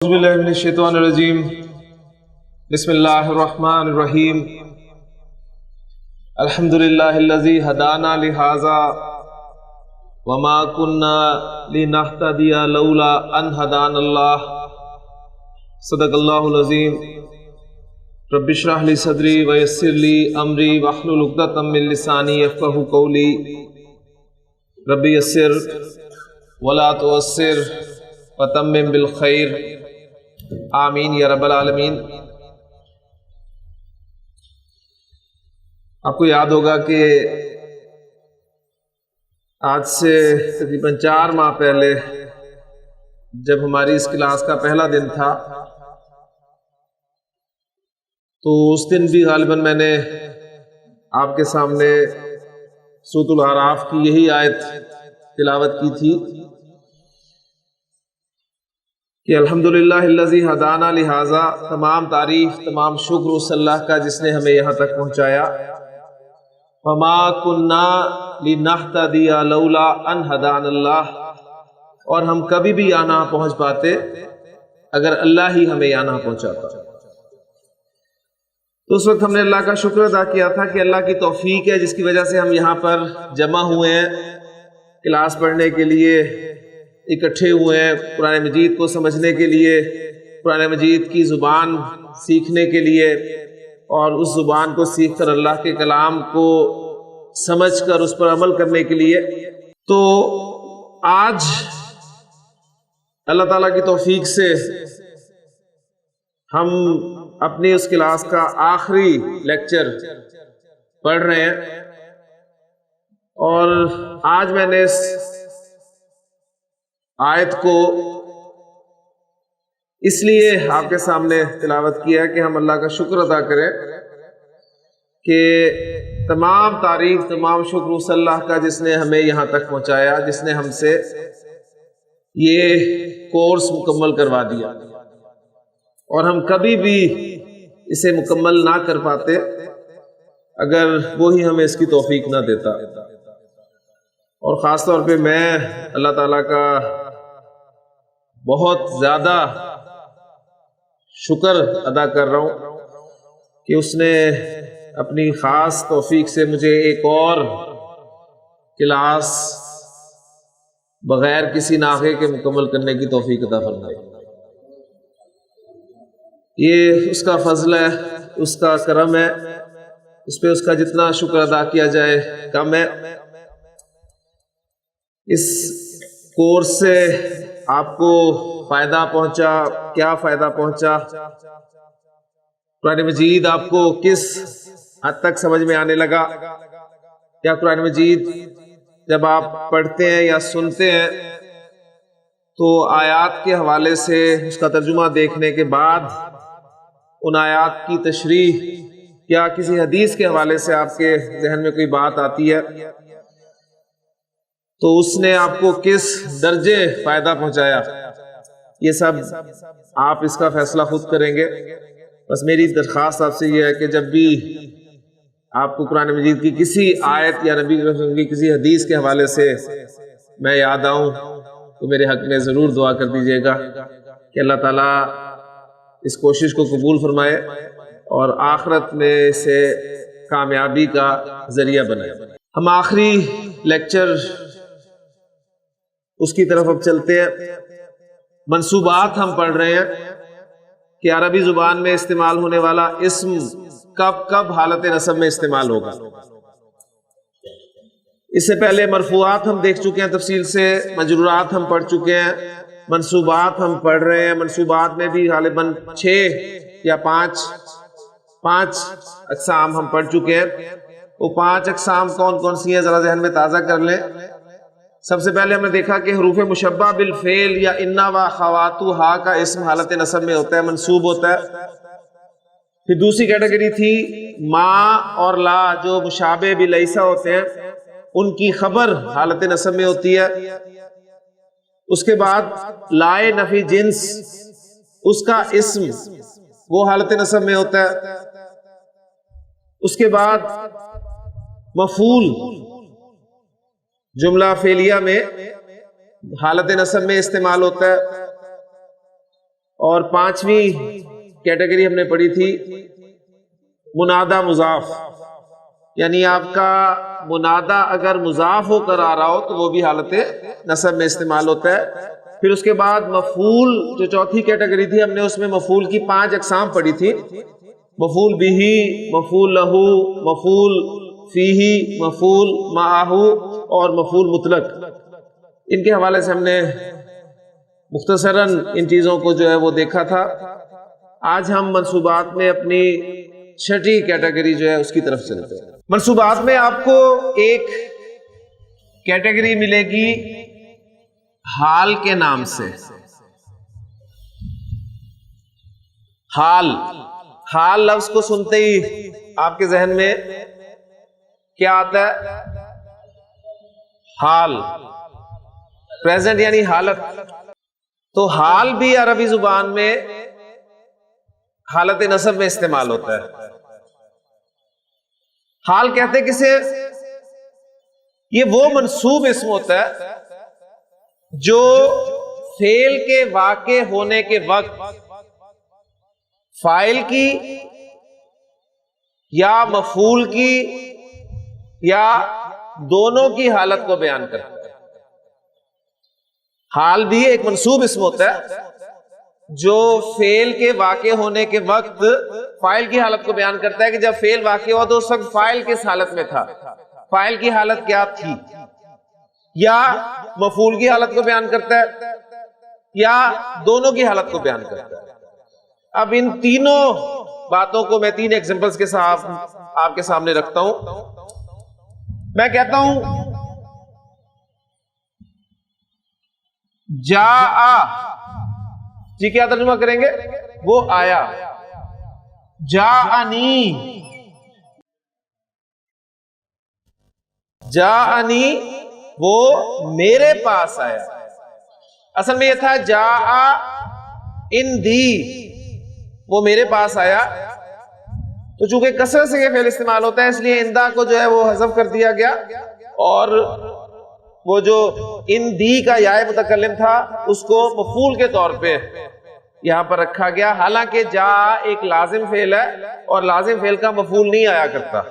اعوذ باللہ من الشیطان الرجیم بسم اللہ الرحمن الرحیم الحمدللہ الذی ہدانا لہذا وما کنا لنہتدی لولا ان ہدانا اللہ صدق اللہ العظیم رب اشرح لی صدری ویسر لی امری واحلل عقدۃ من لسانی یفقہوا قولی رب یسر ولا تعسر وتمم بالخیر آمین یا رب العالمین۔ آپ کو یاد ہوگا کہ آج سے تقریباً 4 ماہ پہلے جب ہماری اس کلاس کا پہلا دن تھا تو اس دن بھی غالباً میں نے آپ کے سامنے سورۃ الاعراف کی یہی آیت تلاوت کی تھی کہ الحمدللہ الذی ہدانا لہذا، تمام تعریف تمام شکر اس اللہ کا جس نے ہمیں یہاں تک پہنچایا۔ وما کنا لنہتدی لولا ان ہدانا اللہ، اور ہم کبھی بھی یہاں نہ پہنچ پاتے اگر اللہ ہی ہمیں یہاں نہ پہنچاتا۔ تو اس وقت ہم نے اللہ کا شکر ادا کیا تھا کہ اللہ کی توفیق ہے جس کی وجہ سے ہم یہاں پر جمع ہوئے ہیں، کلاس پڑھنے کے لیے اکٹھے ہوئے ہیں، قرآن مجید کو سمجھنے کے لیے، قرآن مجید کی زبان سیکھنے کے لیے، اور اس زبان کو سیکھ کر اللہ کے کلام کو سمجھ کر اس پر عمل کرنے کے لیے۔ تو آج اللہ تعالیٰ کی توفیق سے ہم اپنی اس کلاس کا آخری لیکچر پڑھ رہے ہیں، اور آج میں نے اس آیت کو اس لیے آپ کے سامنے تلاوت کیا کہ ہم اللہ کا شکر ادا کریں کہ تمام تعریف تمام شکر اس اللہ کا جس نے ہمیں یہاں تک پہنچایا، جس نے ہم سے یہ کورس مکمل کروا دیا، اور ہم کبھی بھی اسے مکمل نہ کر پاتے اگر وہی ہمیں اس کی توفیق نہ دیتا۔ اور خاص طور پہ میں اللہ تعالیٰ کا بہت زیادہ شکر ادا کر رہا ہوں کہ اس نے اپنی خاص توفیق سے مجھے ایک اور کلاس بغیر کسی ناغے کے مکمل کرنے کی توفیق عطا فرمائی۔ یہ اس کا فضل ہے، اس کا کرم ہے، اس پہ اس کا جتنا شکر ادا کیا جائے کم ہے۔ اس کورس سے آپ کو فائدہ پہنچا، کیا فائدہ پہنچا؟ قرآن مجید آپ کو کس حد تک سمجھ میں آنے لگا؟ کیا قرآن مجید جب آپ پڑھتے ہیں یا سنتے ہیں تو آیات کے حوالے سے اس کا ترجمہ دیکھنے کے بعد ان آیات کی تشریح یا کسی حدیث کے حوالے سے آپ کے ذہن میں کوئی بات آتی ہے تو اس نے آپ کو کس درجے فائدہ پہنچایا؟ یہ سب آپ اس کا فیصلہ خود کریں گے۔ بس میری درخواست آپ سے یہ ہے کہ جب بھی آپ کو قرآن مجید کی کسی آیت یا نبی صلی اللہ علیہ وسلم کی کسی حدیث کے حوالے سے میں یاد آؤں تو میرے حق میں ضرور دعا کر دیجیے گا کہ اللہ تعالیٰ اس کوشش کو قبول فرمائے اور آخرت میں اسے کامیابی کا ذریعہ بنائے۔ ہم آخری لیکچر اس کی طرف اب چلتے ہیں۔ منصوبات ہم پڑھ رہے ہیں کہ عربی زبان میں استعمال ہونے والا اسم کب کب حالت نصب میں استعمال ہوگا۔ اس سے پہلے مرفوعات ہم دیکھ چکے ہیں تفصیل سے، مجرورات ہم پڑھ چکے ہیں، منصوبات ہم پڑھ رہے ہیں۔ منصوبات میں بھی غالباً 6 یا 5 اقسام ہم پڑھ چکے ہیں۔ وہ 5 اقسام کون کون سی ہیں ذرا ذہن میں تازہ کر لیں۔ سب سے پہلے ہم نے دیکھا کہ حروف مشبہ بالفعل یا انا و خواتوہا کا اسم حالت نصب میں ہوتا ہے، منصوب ہوتا ہے۔ پھر دوسری کیٹیگری تھی ما اور لا جو مشابہ بلیسا ہوتے ہیں، ان کی خبر حالت نصب میں ہوتی ہے۔ اس کے بعد لائے نفی جنس، اس کا اسم وہ حالت نصب میں ہوتا ہے۔ اس کے بعد مفعول جملہ فعلیہ میں حالت نصب میں استعمال ہوتا ہے۔ اور پانچویں کیٹیگری ہم نے پڑھی تھی منادا مضاف، یعنی آپ کا منادا اگر مضاف ہو کر آ رہا ہو تو وہ بھی حالت نصب میں استعمال ہوتا ہے۔ پھر اس کے بعد مفعول جو چوتھی کیٹیگری تھی، ہم نے اس میں مفعول کی 5 اقسام پڑھی تھی، مفعول بہی، مفعول لہو، مفعول فیہی، مفعول معہو اور مفعول مطلق۔ ان کے حوالے سے ہم نے مختصراً ان چیزوں کو جو ہے وہ دیکھا تھا۔ آج ہم منصوبات میں اپنی چھٹی کیٹیگری جو ہے اس کی طرف چلتے ہیں۔ منصوبات میں آپ کو ایک کیٹیگری ملے گی حال کے نام سے۔ حال، حال لفظ کو سنتے ہی آپ کے ذہن میں کیا آتا ہے؟ حال، پریزنٹ یعنی حالت۔ تو حال بھی عربی زبان میں حالت نصب میں استعمال ہوتا ہے۔ حال کہتے کسے؟ یہ وہ منصوب اسم ہوتا ہے جو فعل کے واقع ہونے کے وقت فاعل کی یا مفعول کی یا دونوں کی حالت کو بیان کرتا ہے۔ حال بھی ایک منصوب اسم ہوتا ہے جو فعل کے واقع ہونے کے وقت فاعل کی حالت کو بیان کرتا ہے کہ جب فعل واقع ہوا تو اس وقت فاعل کس حالت میں تھا، فاعل کی حالت کیا تھی، یا مفعول کی حالت کو بیان کرتا ہے یا دونوں کی حالت کو بیان کرتا ہے۔ اب ان تینوں باتوں کو میں 3 ایگزامپلز کے ساتھ آپ کے سامنے رکھتا ہوں۔ میں کہتا ہوں جاء، جی کیا ترجمہ کریں گے؟ وہ آیا۔ جاءنی، جاءنی وہ میرے پاس آیا۔ اصل میں یہ تھا جاء اندی، وہ میرے پاس آیا۔ تو چونکہ کثرت سے یہ فعل استعمال ہوتا ہے اس لیے اندا کو جو ہے وہ حذف کر دیا گیا، اور وہ جو اندی کا یا متکلم تھا اس کو مفعول کے طور پہ یہاں پر رکھا گیا، حالانکہ جا ایک لازم فعل ہے اور لازم فعل کا مفعول نہیں آیا کرتا۔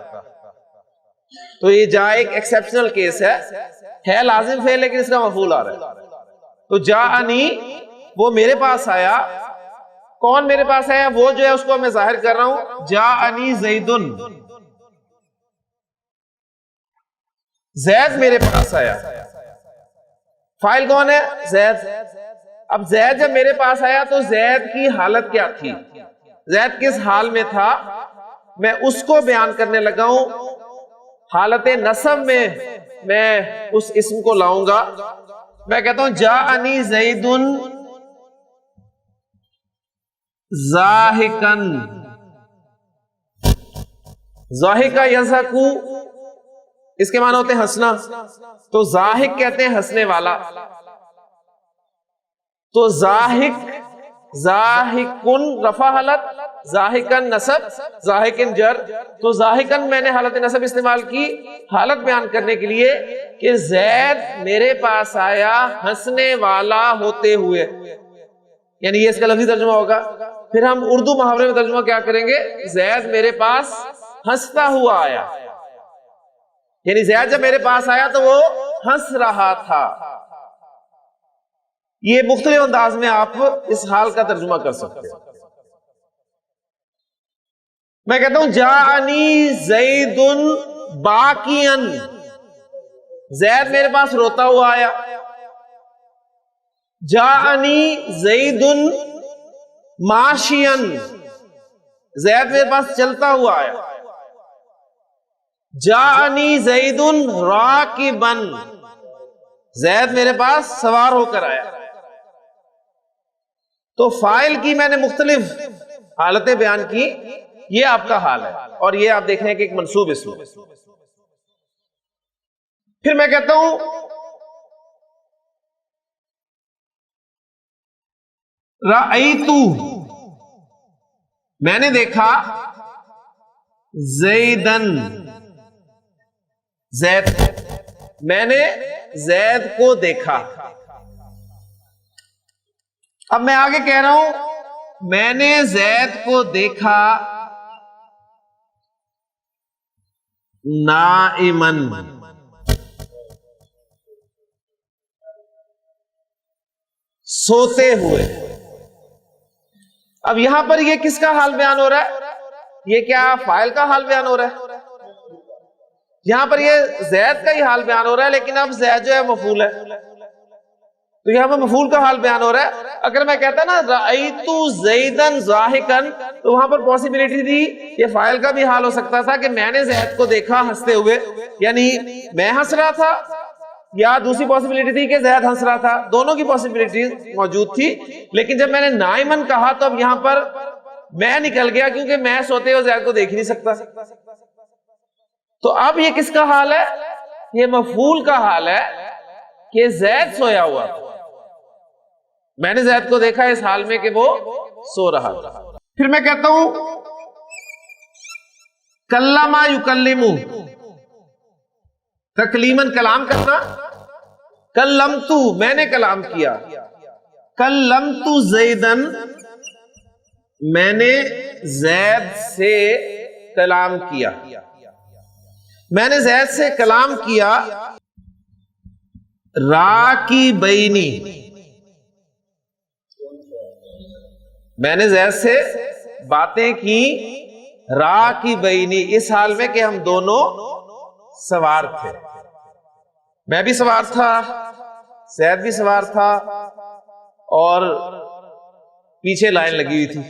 تو یہ جا ایک ایکسیپشنل کیس ہے لازم فعل لیکن اس کا مفعول آ رہا ہے۔ تو جاءنی وہ میرے پاس آیا۔ کون میرے پاس آیا؟ وہ جو ہے اس کو میں ظاہر کر رہا ہوں، جاءنی زیدن، زید میرے پاس آیا۔ فاعل کون ہے؟ زید۔ اب زید جب میرے پاس آیا تو زید کی حالت کیا تھی، زید کس حال میں تھا، میں اس کو بیان کرنے لگا ہوں۔ حالت نصب میں اس اسم کو لاؤں گا۔ میں کہتا ہوں جاءنی زیدن ضاحکن، ضاحکا یضحکو اس کے معنی ہوتے ہیں ہنسنا، تو ضاحک کہتے ہیں ہنسنے والا۔ تو ضاحک، ضاحکن رفع حالت، ضاحکن نصب، ضاحکن جر۔ تو ضاحکن میں نے حالت نصب استعمال کی حالت بیان کرنے کے لیے کہ زید میرے پاس آیا ہنسنے والا ہوتے ہوئے، یعنی یہ اس کا لفظی ترجمہ ہوگا۔ پھر ہم اردو محاورے میں ترجمہ کیا کریں گے؟ زید میرے پاس ہنستا ہوا آیا، یعنی زید جب میرے پاس آیا تو وہ ہنس رہا تھا۔ یہ مختلف انداز میں آپ اس حال کا ترجمہ کر سکتے ہیں۔ میں کہتا ہوں جاءنی زید باکین، زید میرے پاس روتا ہوا آیا۔ جاءنی زید ماشین، زید میرے پاس چلتا ہوا آیا۔ جاءنی زید راکبن، زید میرے پاس سوار ہو کر آیا۔ تو فاعل کی میں نے مختلف حالتیں بیان کی، یہ آپ کا حال ہے، اور یہ آپ دیکھ رہے ہیں کہ ایک منصوب اسم ہے۔ پھر میں کہتا ہوں رأیتو، میں نے دیکھا زیدن، زید، میں نے زید کو دیکھا۔ اب میں آگے کہہ رہا ہوں میں نے زید کو دیکھا نائمن، سوتے ہوئے۔ اب یہاں پر یہ کس کا حال بیان ہو رہا ہے؟ یہ کیا فاعل کا حال بیان ہو رہا ہے؟ یہاں پر یہ زید کا ہی حال بیان ہو رہا ہے، لیکن اب زید جو ہے مفعول ہے، تو یہاں پر مفعول کا حال بیان ہو رہا ہے۔ اگر میں کہتا نا رأیت زیدن ضاحکن، تو وہاں پر پاسبلٹی تھی یہ فاعل کا بھی حال ہو سکتا تھا کہ میں نے زید کو دیکھا ہنستے ہوئے، یعنی میں ہنس رہا تھا، یا دوسری پاسبلٹی تھی کہ زید ہنس رہا تھا، دونوں کی پاسبلٹی موجود تھی۔ لیکن جب میں نے نائمن کہا تو اب یہاں پر میں نکل گیا، کیونکہ میں سوتے ہوئے زید کو دیکھ نہیں سکتا۔ تو اب یہ کس کا حال ہے؟ یہ مفعول کا حال ہے کہ زید سویا ہوا، میں نے زید کو دیکھا اس حال میں کہ وہ سو رہا تھا۔ پھر میں کہتا ہوں کلما یکلم، تکلیمن کلام کرنا، کلمت میں نے کلام کیا، کلمت زیدن میں نے زید سے کلام کیا، میں نے زید سے کلام کیا، راکبینی میں نے زید سے باتیں کی، راکبینی اس حال میں کہ ہم دونوں سوار تھے، میں بھی سوار تھا، زید بھی سوار تھا، اور پیچھے لائن لگی ہوئی تھی،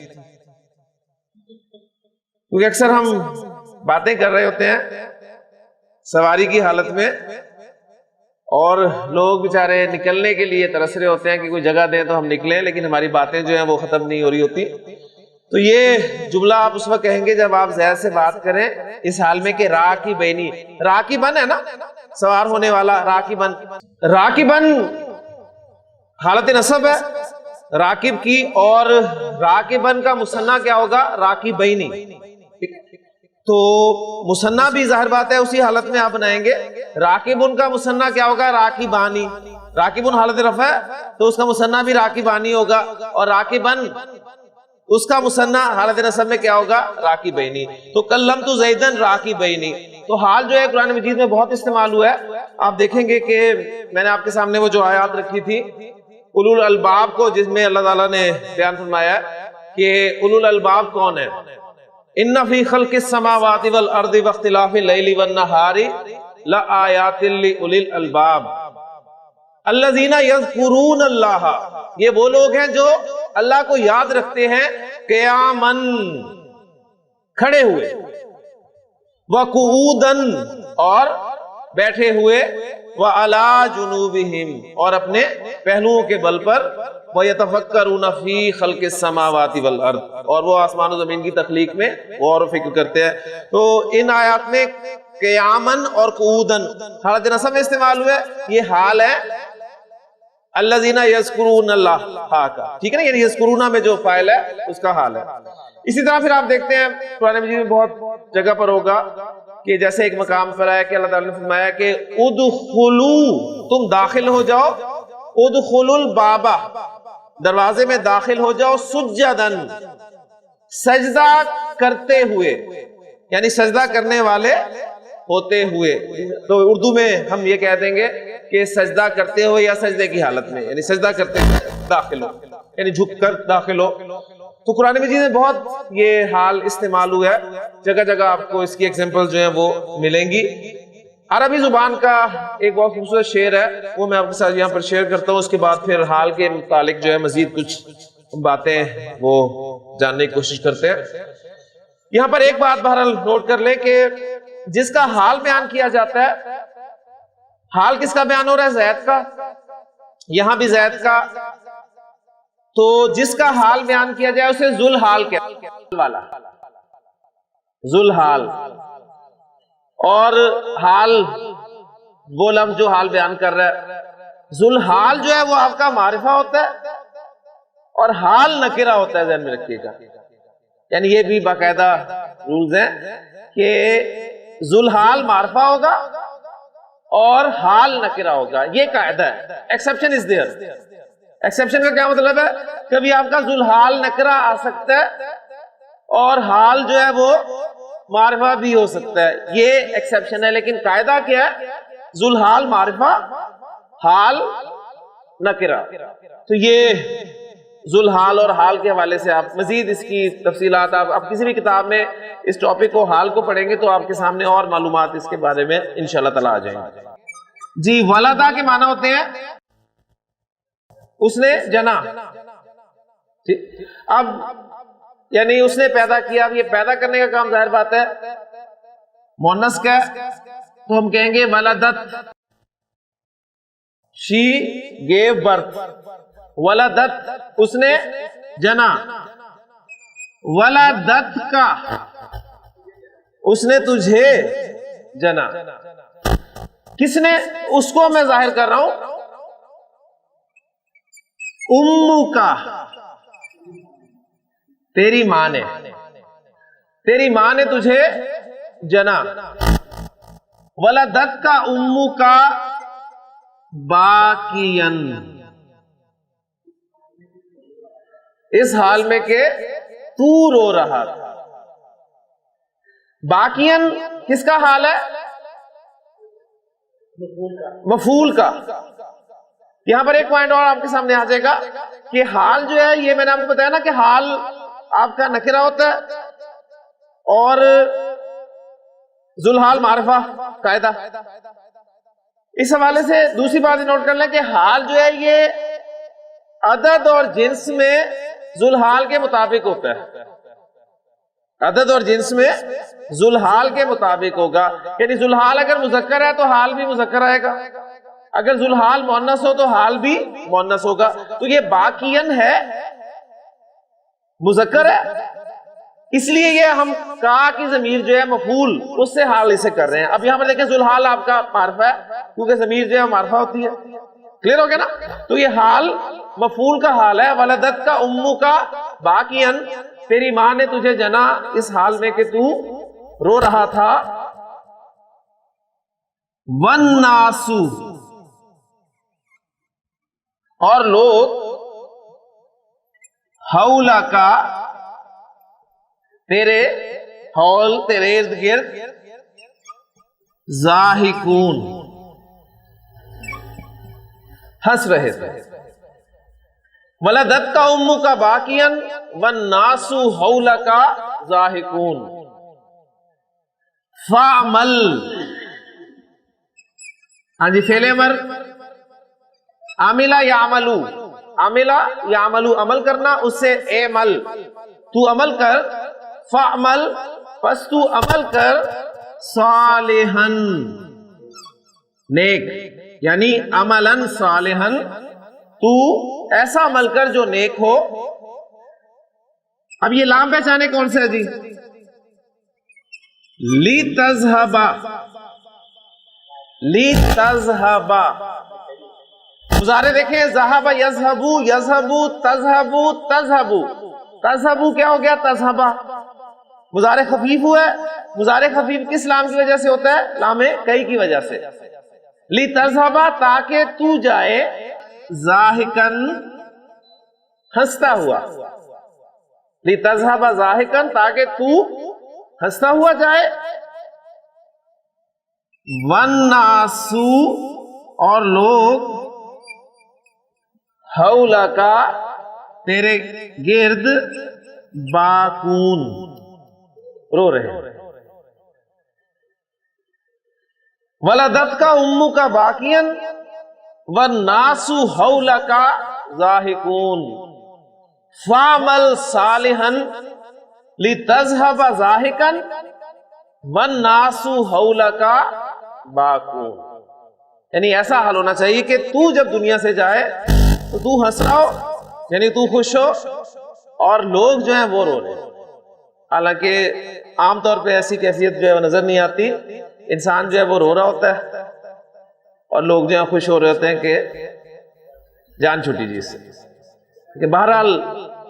کیونکہ اکثر ہم باتیں کر رہے ہوتے ہیں سواری کی حالت میں، اور لوگ بیچارے نکلنے کے لیے ترس رہے ہوتے ہیں کہ کوئی جگہ دیں تو ہم نکلیں، لیکن ہماری باتیں جو ہیں وہ ختم نہیں ہو رہی ہوتی۔ تو یہ جملہ آپ اس وقت کہیں گے جب آپ زید سے بات کریں اس حال میں کہ راکبینی، راکبن ہے نا سوار ہونے والا، راکبن، راکبن حالت نصب ہے راکب کی، اور راکبن کا مثنیٰ کیا ہوگا؟ راکبینی۔ تو مثنیٰ بھی ظاہر بات ہے اسی حالت میں آپ بنائیں گے، راکبن کا مثنیٰ کیا ہوگا؟ راکبانی، راکبن حالت رفع ہے تو اس کا مثنیٰ بھی راکبانی ہوگا، اور راکبن اس کا مثنیٰ حالت نصب میں کیا ہوگا؟ راکبینی۔ تو کلمت زیدن راکبینی، تو حال جو ہے قرآن مجید میں بہت استعمال ہوا ہے۔ آپ دیکھیں گے کہ میں نے آپ کے سامنے وہ جو آیات رکھی تھی اولو الالباب کو، جس میں اللہ تعالیٰ نے بیان فرمایا کہ اولو الالباب کون ہے؟ ان فی خلق السماوات والارض واختلاف اللیل والنہار لآیات لأولی الالباب الذین یذکرون اللہ، یہ وہ لوگ ہیں جو اللہ کو یاد رکھتے ہیں قیاماً کھڑے ہوئے، وقعوداً اور بیٹھے ہوئے، وعلی جنوبہم اور اپنے پہلوؤں کے بل پر، وَيَتَفَكَّرُونَ فِي خَلْقِ السَّمَاوَاتِ وَالْأَرْضِ اور وہ آسمان و زمین کی تخلیق میں غور و فکر کرتے ہیں۔ تو ان آیات میں قیاماً اور قعوداً حالت نصب میں استعمال ہوئے، یہ حال ہے الذین یذکرون اللہ کا، ٹھیک ہے نا، یعنی یذکرون میں جو فاعل ہے اس کا حال ہے۔ اسی طرح پھر آپ دیکھتے ہیں قرآن مجید میں بہت جگہ پر ہوگا کہ جیسے ایک مقام پر آیا کہ اللہ تعالیٰ نے فرمایا کہ ادخلوا تم داخل ہو جاؤ، ادخلوا الباب دروازے میں داخل ہو جاؤ، سجدن سجدہ کرتے ہوئے، یعنی سجدہ کرنے والے ہوتے ہوئے۔ تو اردو میں ہم یہ کہہ دیں گے کہ سجدہ کرتے ہوئے یا سجدے کی حالت میں، یعنی سجدہ کرتے ہوئے داخل ہو، یعنی جھک کر داخل ہو۔ تو قرآن مجید میں بہت یہ حال استعمال ہوا ہے، جگہ جگہ آپ کو اس کی ایگزامپل جو ہیں وہ ملیں گی۔ عربی زبان کا ایک بہت خوبصورت شعر ہے، وہ میں آپ کے ساتھ یہاں پر شیئر کرتا ہوں، اس کے بعد پھر حال کے متعلق جو ہے مزید کچھ باتیں وہ جاننے کی کوشش کرتے ہیں۔ یہاں پر ایک بات بہرحال نوٹ کر لیں کہ جس کا حال بیان کیا جاتا ہے، حال کس کا بیان ہو رہا ہے؟ زید کا، یہاں بھی زید کا۔ تو جس کا حال بیان کیا جائے اسے ذوالحال کہتے والا، ذوالحال، اور حال وہ لفظ جو حال بیان کر رہا ہے، ذوالحال جو ہے وہ آپ کا معرفہ ہوتا ہے اور حال نکرہ ہوتا ہے، ذہن میں رکھیے گا، یعنی یہ بھی باقاعدہ رولز ہیں کہ ذوالحال معرفہ ہوگا اور حال نکرہ ہوگا، یہ قاعدہ ہے، ایکسیپشن از دیئر۔ ایکسیپشن کا کیا مطلب ہے؟ کبھی آپ کا ذوالحال نکرہ آ سکتا ہے اور حال جو ہے وہ معرفہ بھی ہو سکتا ہے، یہ ایکسیپشن ہے. لیکن قاعدہ کیا ہے؟ ذوالحال معرفہ، حال نکرہ. تو یہ ذوالحال اور حال کے حوالے سے آپ مزید اس کی تفصیلات آپ کسی بھی کتاب میں اس ٹاپک کو حال کو پڑھیں گے تو آپ کے سامنے اور معلومات اس کے بارے میں انشاءاللہ تعالی آ جائیں گے. جی ولدہ کے معنی ہوتے ہیں اس نے جنا. اب یعنی اس نے پیدا کیا. اب یہ پیدا کرنے کا کام ظاہر بات ہے مؤنث کا ہے تو ہم کہیں گے ولدت، شی گیو برتھ. ولدت اس نے جنا. ولدت کا اس نے تجھے جنا. کس نے؟ اس کو میں ظاہر کر رہا ہوں. امو کا تیری ماں نے، تیری ماں نے تجھے جنا. ولدت کا امو کا باقین، اس حال میں کہ تو رو رہا تھا. باقین کس کا حال ہے؟ مفعول کا. یہاں پر ایک پوائنٹ اور آپ کے سامنے آ جائے گا کہ حال جو ہے یہ میں نے آپ کو بتایا نا کہ حال آپ کا نکرہ ہوتا ہے اور ذوالحال معرفہ قاعدہ. اس حوالے سے دوسری بات نوٹ کر لیں کہ حال جو ہے یہ عدد اور جنس میں ذوالحال کے مطابق ہوتا ہے. عدد اور جنس میں ذوالحال کے مطابق ہوگا. یعنی ذوالحال اگر مذکر ہے تو حال بھی مذکر آئے گا، اگر ذوالحال مؤنث ہو تو حال بھی مؤنث ہوگا. تو یہ باقین ہے، مذکر ہے، اس لیے یہ ہم کا کی ضمیر جو ہے مفعول اس سے حال اسے کر رہے ہیں. اب یہاں پر دیکھیں ذوالحال آپ کا معرفہ ہے کیونکہ ضمیر جو ہے معرفہ ہوتی ہے. کلیئر ہو گیا نا؟ تو یہ حال مفعول کا حال ہے. ولدت کا امو کا باقین، تیری ماں نے تجھے جنا اس حال میں کہ تو رو رہا تھا. والناسو اور لوگ حولا کا تیرے حول تیرے ارد گرد ضاحکون ہنس رہے تھے. ولدت کا امو کا باقین والناس حولک ضاحکون. فعمل، ہاں جی فعل امر عاملہ یعملو، عاملہ یعملو عمل کرنا، اس سے اعمل تو عمل کر. فعمل پس تو عمل کر صالحن نیک، یعنی عملاً صالحن تو ایسا عمل کر جو نیک ہو. اب یہ لام پہچانے کون سے ہے جی؟ لِتَذْهَبَ، لِتَذْهَبَ مضارع دیکھیں ذہب یذہب یذہب تذہب تذہب. تذہب کیا ہو گیا؟ تذہبا. مضارع خفیف ہوا ہے. مضارع خفیف کس لام کی وجہ سے ہوتا ہے؟ لام کئی کی وجہ سے. لِتَذْهَبَ تاکہ تو جائے، ضاحکن ہنستا ہوا. لِتَذْهَبَ ضاحکن تاکہ تو ہنستا ہوا جائے. وَالنَّاسُ اور لوگ حولا کا تیرے گرد باکون رو رہے ہیں. ولدت کا امو کا باقین والناس حولک ضاحکون. فعمل صالحا لتذهب ضاحکا والناس حولک باکون. یعنی ایسا حال ہونا چاہیے کہ تو جب دنیا سے جائے تو تو ہنس رہا ہو، یعنی تو خوش ہو، اور لوگ جو ہیں وہ رو رہے ہیں. حالانکہ عام طور پہ ایسی کیفیت جو ہے وہ نظر نہیں آتی. انسان جو ہے وہ رو رہا ہوتا ہے اور لوگ جو ہیں خوش ہو رہے ہوتے ہیں کہ جان چھوٹی جی اس سے. کہ بہرحال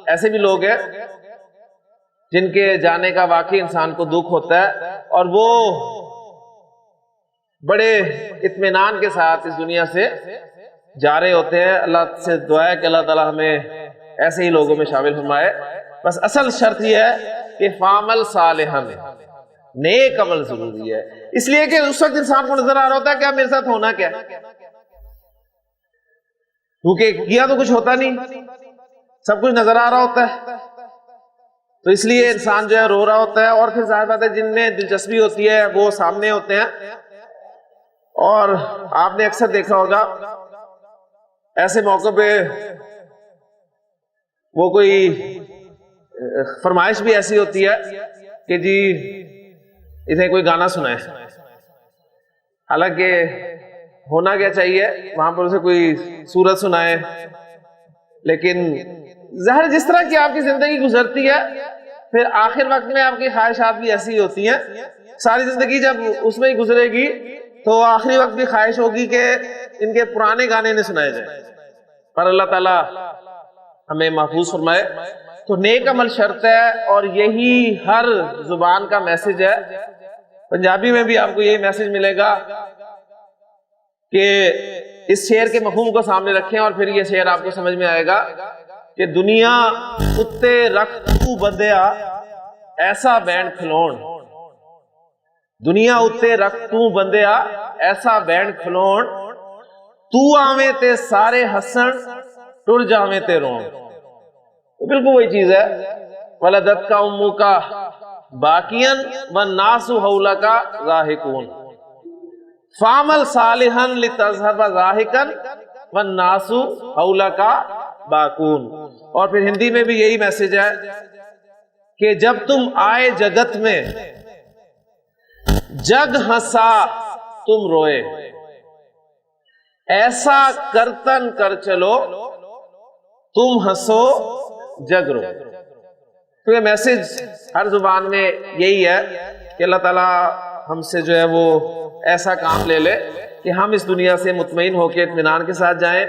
ایسے بھی لوگ ہیں جن کے جانے کا واقعی انسان کو دکھ ہوتا ہے اور وہ بڑے اطمینان کے ساتھ اس دنیا سے جا رہے ہوتے ہیں. اللہ سے دعا ہے کہ اللہ تعالیٰ ہمیں ایسے ہی لوگوں میں شامل فرمائے. بس اصل شرط یہ ہے کہ فعمل صالحا، نیک عمل ضروری ہے. اس لیے کہ اس وقت انسان کو نظر آ رہا ہوتا ہے کہ اب میرے ساتھ ہونا کیا ہے، کیونکہ کیا تو کچھ ہوتا نہیں، سب کچھ نظر آ رہا ہوتا ہے. تو اس لیے انسان جو ہے رو رہا ہوتا ہے. اور پھر ظاہر بات ہے جن میں دلچسپی ہوتی ہے وہ سامنے ہوتے ہیں. اور آپ نے اکثر دیکھا ہوگا ایسے موقع پہ وہ کوئی فرمائش بھی ایسی ہوتی ہے کہ جی اسے کوئی گانا سنائے، حالانکہ ہونا کیا چاہیے وہاں پر اسے کوئی سورت سنائے. لیکن ظاہر جس طرح کی آپ کی زندگی گزرتی ہے پھر آخر وقت میں آپ کی خواہشات بھی ایسی ہوتی ہیں. ساری زندگی جب اس میں ہی گزرے گی تو آخری وقت بھی خواہش ہوگی کہ ان کے پرانے گانے نہ سنائے جائیں. پر اللہ تعالیٰ ہمیں محفوظ فرمائے. تو نیک عمل شرط ہے اور یہی ہر زبان کا میسج ہے. پنجابی میں بھی آپ کو یہی میسج ملے گا کہ اس شعر کے مفہوم کو سامنے رکھیں اور پھر یہ شعر آپ کو سمجھ میں آئے گا کہ دنیا اتے رکھ تو بندیا ایسا بینڈ کھلون، دنیا اتے رکھ تو بندیا ایسا بینڈ کھلون، تو آویں تے سارے ہسن ٹر جاویں تے رون. بالکل وہی چیز ہے. ولدت کا امو کا باقین والناس حولک ضاحکون فعمل صالحا لتذهب ضاحکا والناس حولک باکون. اور پھر ہندی میں بھی یہی میسج ہے کہ جب تم آئے جگت میں جگ ہنسا تم روئے، ایسا کرتن کر چلو تم ہنسو جگ رو. تو یہ میسج ہر زبان میں یہی ہے کہ اللہ تعالیٰ ہم سے جو ہے وہ ایسا کام لے لے کہ ہم اس دنیا سے مطمئن ہو کے اطمینان کے ساتھ جائیں،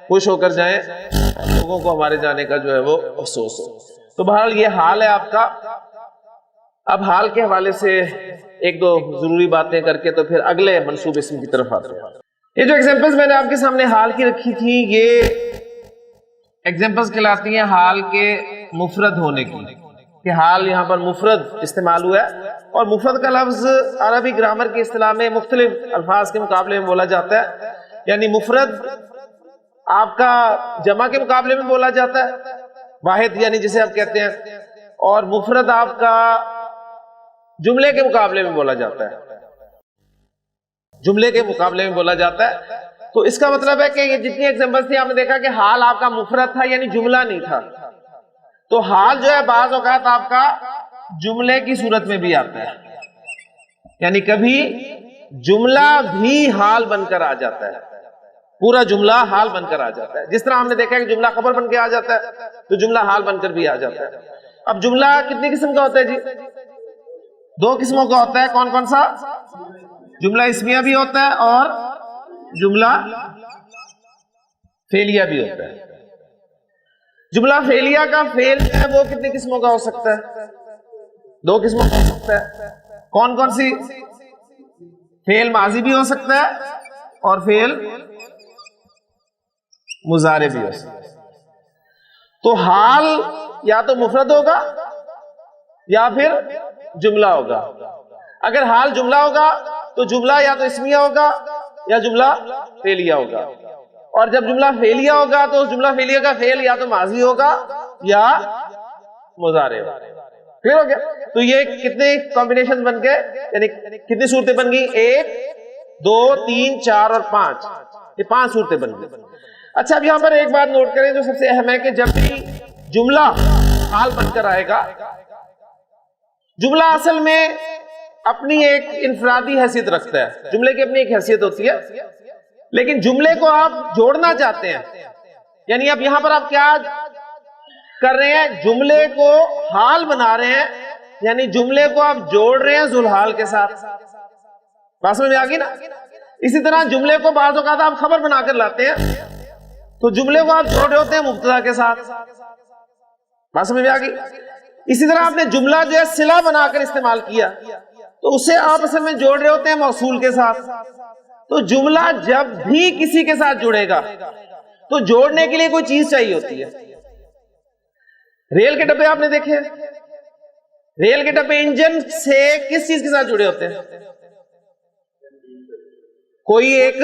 خوش ہو کر جائیں، لوگوں کو ہمارے جانے کا جو ہے وہ افسوس ہو. تو بہرحال یہ حال ہے آپ کا. اب حال کے حوالے سے ایک دو ضروری باتیں کر کے تو پھر اگلے منصوب اسم کی طرف آتے ہیں. یہ جو ایگزامپلز میں نے آپ کے سامنے حال کی رکھی تھی یہ ایگزامپلز کہلاتی ہیں حال کے مفرد ہونے کی، کہ حال یہاں پر مفرد استعمال ہوا ہے. اور مفرد کا لفظ عربی گرامر کی اصطلاح میں مختلف الفاظ کے مقابلے میں بولا جاتا ہے. یعنی مفرد آپ کا جمع کے مقابلے میں بولا جاتا ہے، واحد یعنی جسے آپ کہتے ہیں، اور مفرد آپ کا جملے کے مقابلے میں بولا جاتا ہے، جملے کے مقابلے میں بولا جاتا ہے. تو اس کا مطلب ہے کہ یہ جتنی ایگزامپلز تھی آپ نے دیکھا کہ حال آپ کا مفرد تھا یعنی جملہ نہیں تھا. تو حال جو ہے بعض اوقات آپ کا جملے کی صورت میں بھی آتا ہے، یعنی کبھی جملہ بھی حال بن کر آ جاتا ہے، پورا جملہ حال بن کر آ جاتا ہے. جس طرح ہم نے دیکھا کہ جملہ خبر بن کے آ جاتا ہے تو جملہ حال بن کر بھی آ جاتا ہے. اب جملہ کتنی قسم کا ہوتا ہے جی؟ دو قسموں کا ہوتا ہے. کون کون سا؟ جملہ اسمیہ بھی ہوتا ہے اور جملہ فعلیہ بھی ہوتا ہے. جملہ فعلیہ کا فعل ہے وہ کتنی قسموں کا ہو سکتا ہے؟ دو قسموں کا ہو سکتا ہے. کون کون سی؟ فعل ماضی بھی ہو سکتا ہے اور فعل مضارع بھی ہو سکتا ہے. تو حال یا تو مفرد ہوگا یا پھر جملہ ہوگا. اگر حال جملہ ہوگا تو جملہ یا تو اسمیہ ہوگا یا جملہ فعلیہ ہوگا. اور جب جملہ فعلیہ ہوگا تو اس جملہ فعلیہ کا فعل یا تو ماضی ہوگا یا مضارع ہوگا. کلیئر ہو گیا؟ تو یہ کتنے کمبینیشن بن گئے، یعنی کتنی صورتیں بن گئی؟ 1 2 3 4 اور 5. یہ 5 صورتیں بن گئی. اچھا اب یہاں پر ایک بات نوٹ کریں جو سب سے اہم ہے کہ جب بھی جملہ حال بن کر آئے گا، جملہ اصل میں اپنی ایک انفرادی حیثیت رکھتا ہے، جملے کی اپنی ایک حیثیت ہوتی ہے، لیکن جملے کو آپ جوڑنا چاہتے ہیں. یعنی اب یہاں پر آپ کیا کر رہے ہیں؟ جملے کو حال بنا رہے ہیں، یعنی جملے کو آپ جوڑ رہے ہیں ذوالحال کے ساتھ. بات سمجھ میں آ گئی نا؟ اسی طرح جملے کو بعض اوقات آپ خبر بنا کر لاتے ہیں تو جملے کو آپ جوڑ رہے ہوتے ہیں مبتدا کے ساتھ. بات سمجھ میں آ گئی؟ اسی طرح آپ نے جملہ جو ہے صلہ بنا کر استعمال کیا تو اسے آپ اصل میں جوڑ رہے ہوتے ہیں موصول کے ساتھ. تو جملہ جب بھی کسی کے ساتھ جڑے گا تو جوڑنے کے لیے کوئی چیز چاہیے ہوتی ہے. ریل کے ڈبے آپ نے دیکھے, ریل کے ڈبے انجن سے کس چیز کے ساتھ جڑے ہوتے ہیں؟ کوئی ایک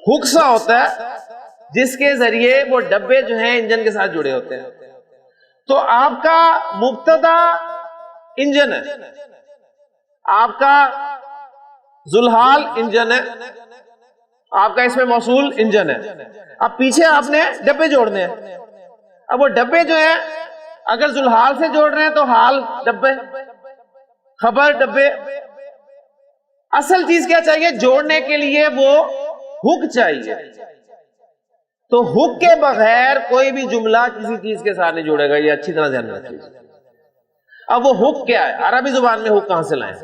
ہک سا ہوتا ہے جس کے ذریعے وہ ڈبے جو ہیں انجن کے ساتھ جڑے ہوتے ہیں. تو آپ کا مبتدا انجن ہے, آپ کا ذوالحال انجن ہے, آپ کا اس میں موصول انجن ہے. اب پیچھے آپ نے ڈبے جوڑنے ہیں. اب وہ ڈبے جو ہیں اگر ذوالحال سے جوڑ رہے ہیں تو حال ڈبے, خبر ڈبے. اصل چیز کیا چاہیے جوڑنے کے لیے؟ وہ ہک چاہیے. تو ہک کے بغیر کوئی بھی جملہ کسی چیز کے ساتھ نہیں جوڑے گا, یہ اچھی طرح ذہن میں رکھیے. اب وہ ہک کیا ہے؟ عربی زبان میں ہک کہاں سے لائیں؟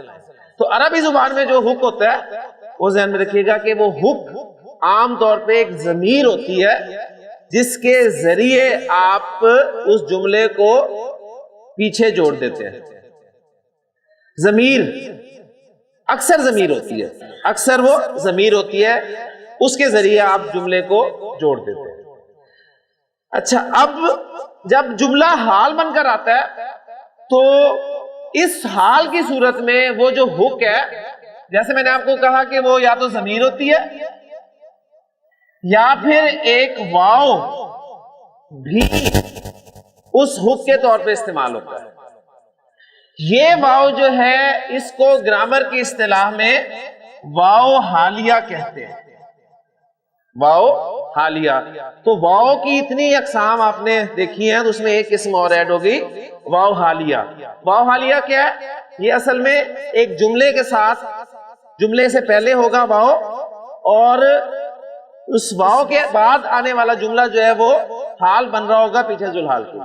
تو عربی زبان میں جو ہک ہوتا ہے وہ ذہن میں رکھیے گا کہ وہ ہک عام طور پہ ایک ضمیر ہوتی ہے جس کے ذریعے آپ اس جملے کو پیچھے جوڑ دیتے ہیں. ضمیر اکثر ضمیر ہوتی ہے, اکثر وہ ضمیر ہوتی ہے, اس کے ذریعے آپ جملے کو جوڑ دیتے ہیں. اچھا, اب جب جملہ حال بن کر آتا ہے تو اس حال کی صورت میں وہ جو ہک ہے, جیسے میں نے آپ کو کہا کہ وہ یا تو ضمیر ہوتی ہے یا پھر ایک واو بھی اس ہک کے طور پہ استعمال ہوتا ہے. یہ واو جو ہے اس کو گرامر کی اصطلاح میں واو حالیہ کہتے ہیں. واو حالیہ. تو واو کی اتنی اقسام آپ نے دیکھی ہیں, تو اس میں ایک قسم اور ایڈ ہوگی, واو حالیہ. واو حالیہ کیا ہے؟ یہ اصل میں ایک جملے کے ساتھ, جملے سے پہلے ہوگا واو, اور اس واو کے بعد آنے والا جملہ جو ہے وہ حال بن رہا ہوگا پیچھے ذوالحال کی.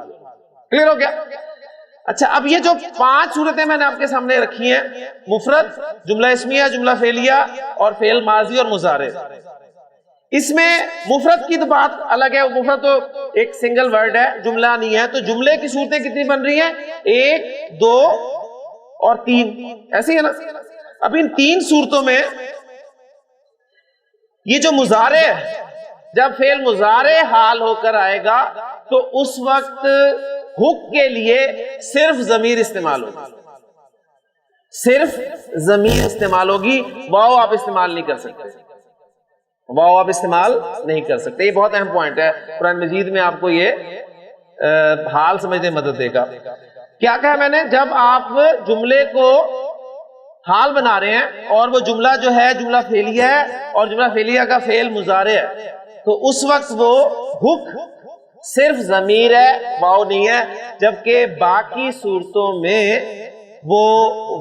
کلیئر ہو گیا؟ اچھا, اب یہ جو 5 صورتیں میں نے آپ کے سامنے رکھی ہیں, مفرد, جملہ اسمیہ, جملہ فعلیہ اور فعل ماضی اور مضارع. اس میں مفرد کی تو بات الگ ہے, مفرد تو ایک سنگل ورڈ ہے, جملہ نہیں ہے. تو جملے کی صورتیں کتنی بن رہی ہیں؟ 1, 2 اور 3, ایسی ہے نا. اب ان 3 صورتوں میں یہ جو مضارع ہے, جب فعل مضارع حال ہو کر آئے گا تو اس وقت ہک کے لیے صرف ضمیر استعمال ہوگی, صرف ضمیر استعمال ہوگی. واو آپ استعمال نہیں کر سکتے, واو آپ استعمال نہیں کر سکتے. یہ بہت اہم پوائنٹ ہے, قرآن مجید میں آپ کو یہ حال سمجھنے میں مدد دے گا. کیا کہا میں نے؟ جب آپ جملے کو حال بنا رہے ہیں اور وہ جملہ جو ہے جملہ فعلیہ ہے اور جملہ فعلیہ کا فعل مضارع ہے, تو اس وقت وہ ہک صرف ضمیر ہے, واو نہیں ہے. جبکہ باقی صورتوں میں وہ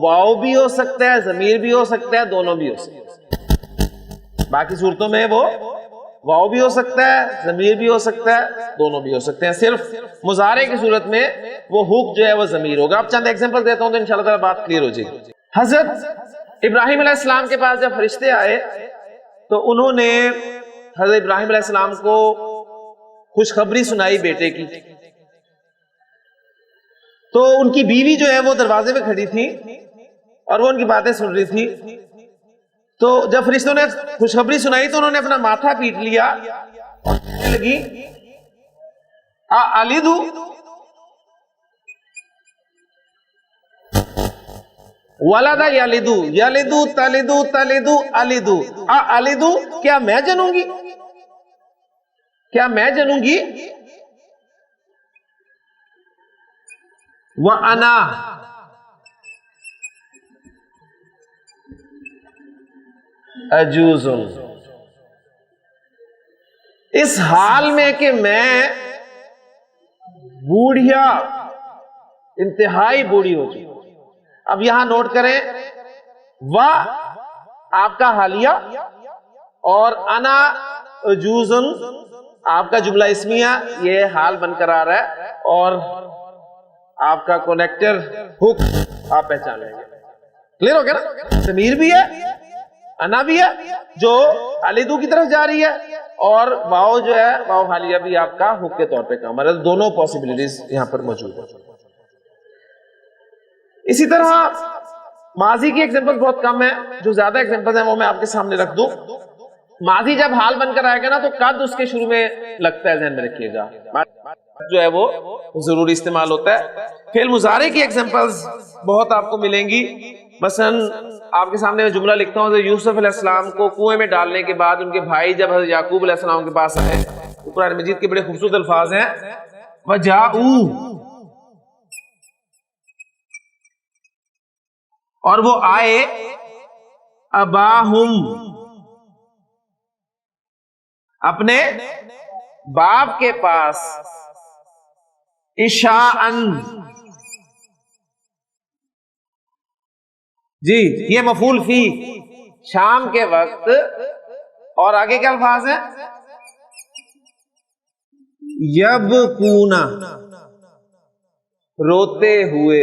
واو بھی ہو سکتا ہے, ضمیر بھی ہو سکتا ہے, دونوں بھی ہو سکتا ہے. باقی صورتوں میں وہ واو بھی ہو سکتا ہے, ضمیر بھی ہو سکتا ہے, دونوں بھی ہو سکتے ہیں. صرف مضارع کی صورت میں وہ ہک جو ہے وہ ضمیر ہوگا. اب چند ایگزامپل دیتا ہوں تو انشاءاللہ تعالی بات کلیئر ہو جائے گی. حضرت ابراہیم علیہ السلام کے پاس جب فرشتے آئے تو انہوں نے حضرت ابراہیم علیہ السلام کو خوشخبری سنائی بیٹے کی. تو ان کی بیوی جو ہے وہ دروازے پہ کھڑی تھی اور وہ ان کی باتیں سن رہی تھی. تو جب فرشتوں نے خوشخبری سنائی تو انہوں نے اپنا ماتھا پیٹ لیا اور کہنے لگی الیدو, ولد یلدو, یلدو تلدو تلدو الیدو, الیدو, کیا میں جنوں گی, کیا میں جنوں گی؟ وَأَنَا عجوز, اس حال میں کہ میں بوڑھیا, انتہائی بوڑھی ہو چکی. اب یہاں نوٹ کریں, وا آپ کا حالیہ اور انا عجوزن آپ کا جملہ اسمیہ, یہ حال بن کر آ رہا ہے, اور آپ کا کنیکٹر ہک آپ پہچان لیں گے. کلیئر ہو گیا نا؟ ضمیر بھی ہے, انا بھی ہے جو الیدو کی طرف جا رہی ہے, اور واو جو ہے واو حالیہ بھی آپ کا ہک کے طور پہ کام. دونوں پاسبلٹیز یہاں پر موجود ہیں. اسی طرح ماضی کی ایگزامپل بہت کم ہے، جو زیادہ ایگزامپل ہیں وہ میں آپ کے سامنے رکھ دوں. ماضی جب حال بن کر آئے گا نا تو قد اس کے شروع میں لگتا ہے، ذہن میں رکھیے گا، جو ہے وہ ضروری استعمال ہوتا ہے. فعل مضارع کی ایگزامپلز بہت آپ کو ملیں گی. مثلا آپ کے سامنے میں جملہ لکھتا ہوں، یوسف علیہ السلام کو کنویں میں ڈالنے کے بعد ان کے بھائی جب حضرت یعقوب علیہ السلام کے پاس آئے، قرآن مجید کے بڑے خوبصورت الفاظ ہیں، وَجَاءُوا، اور وہ آئے، اباہم، اپنے باپ کے پاس، عشاءً، جی یہ مفعول فی، شام کے وقت. اور آگے کیا الفاظ ہیں؟ یبکونا، روتے ہوئے.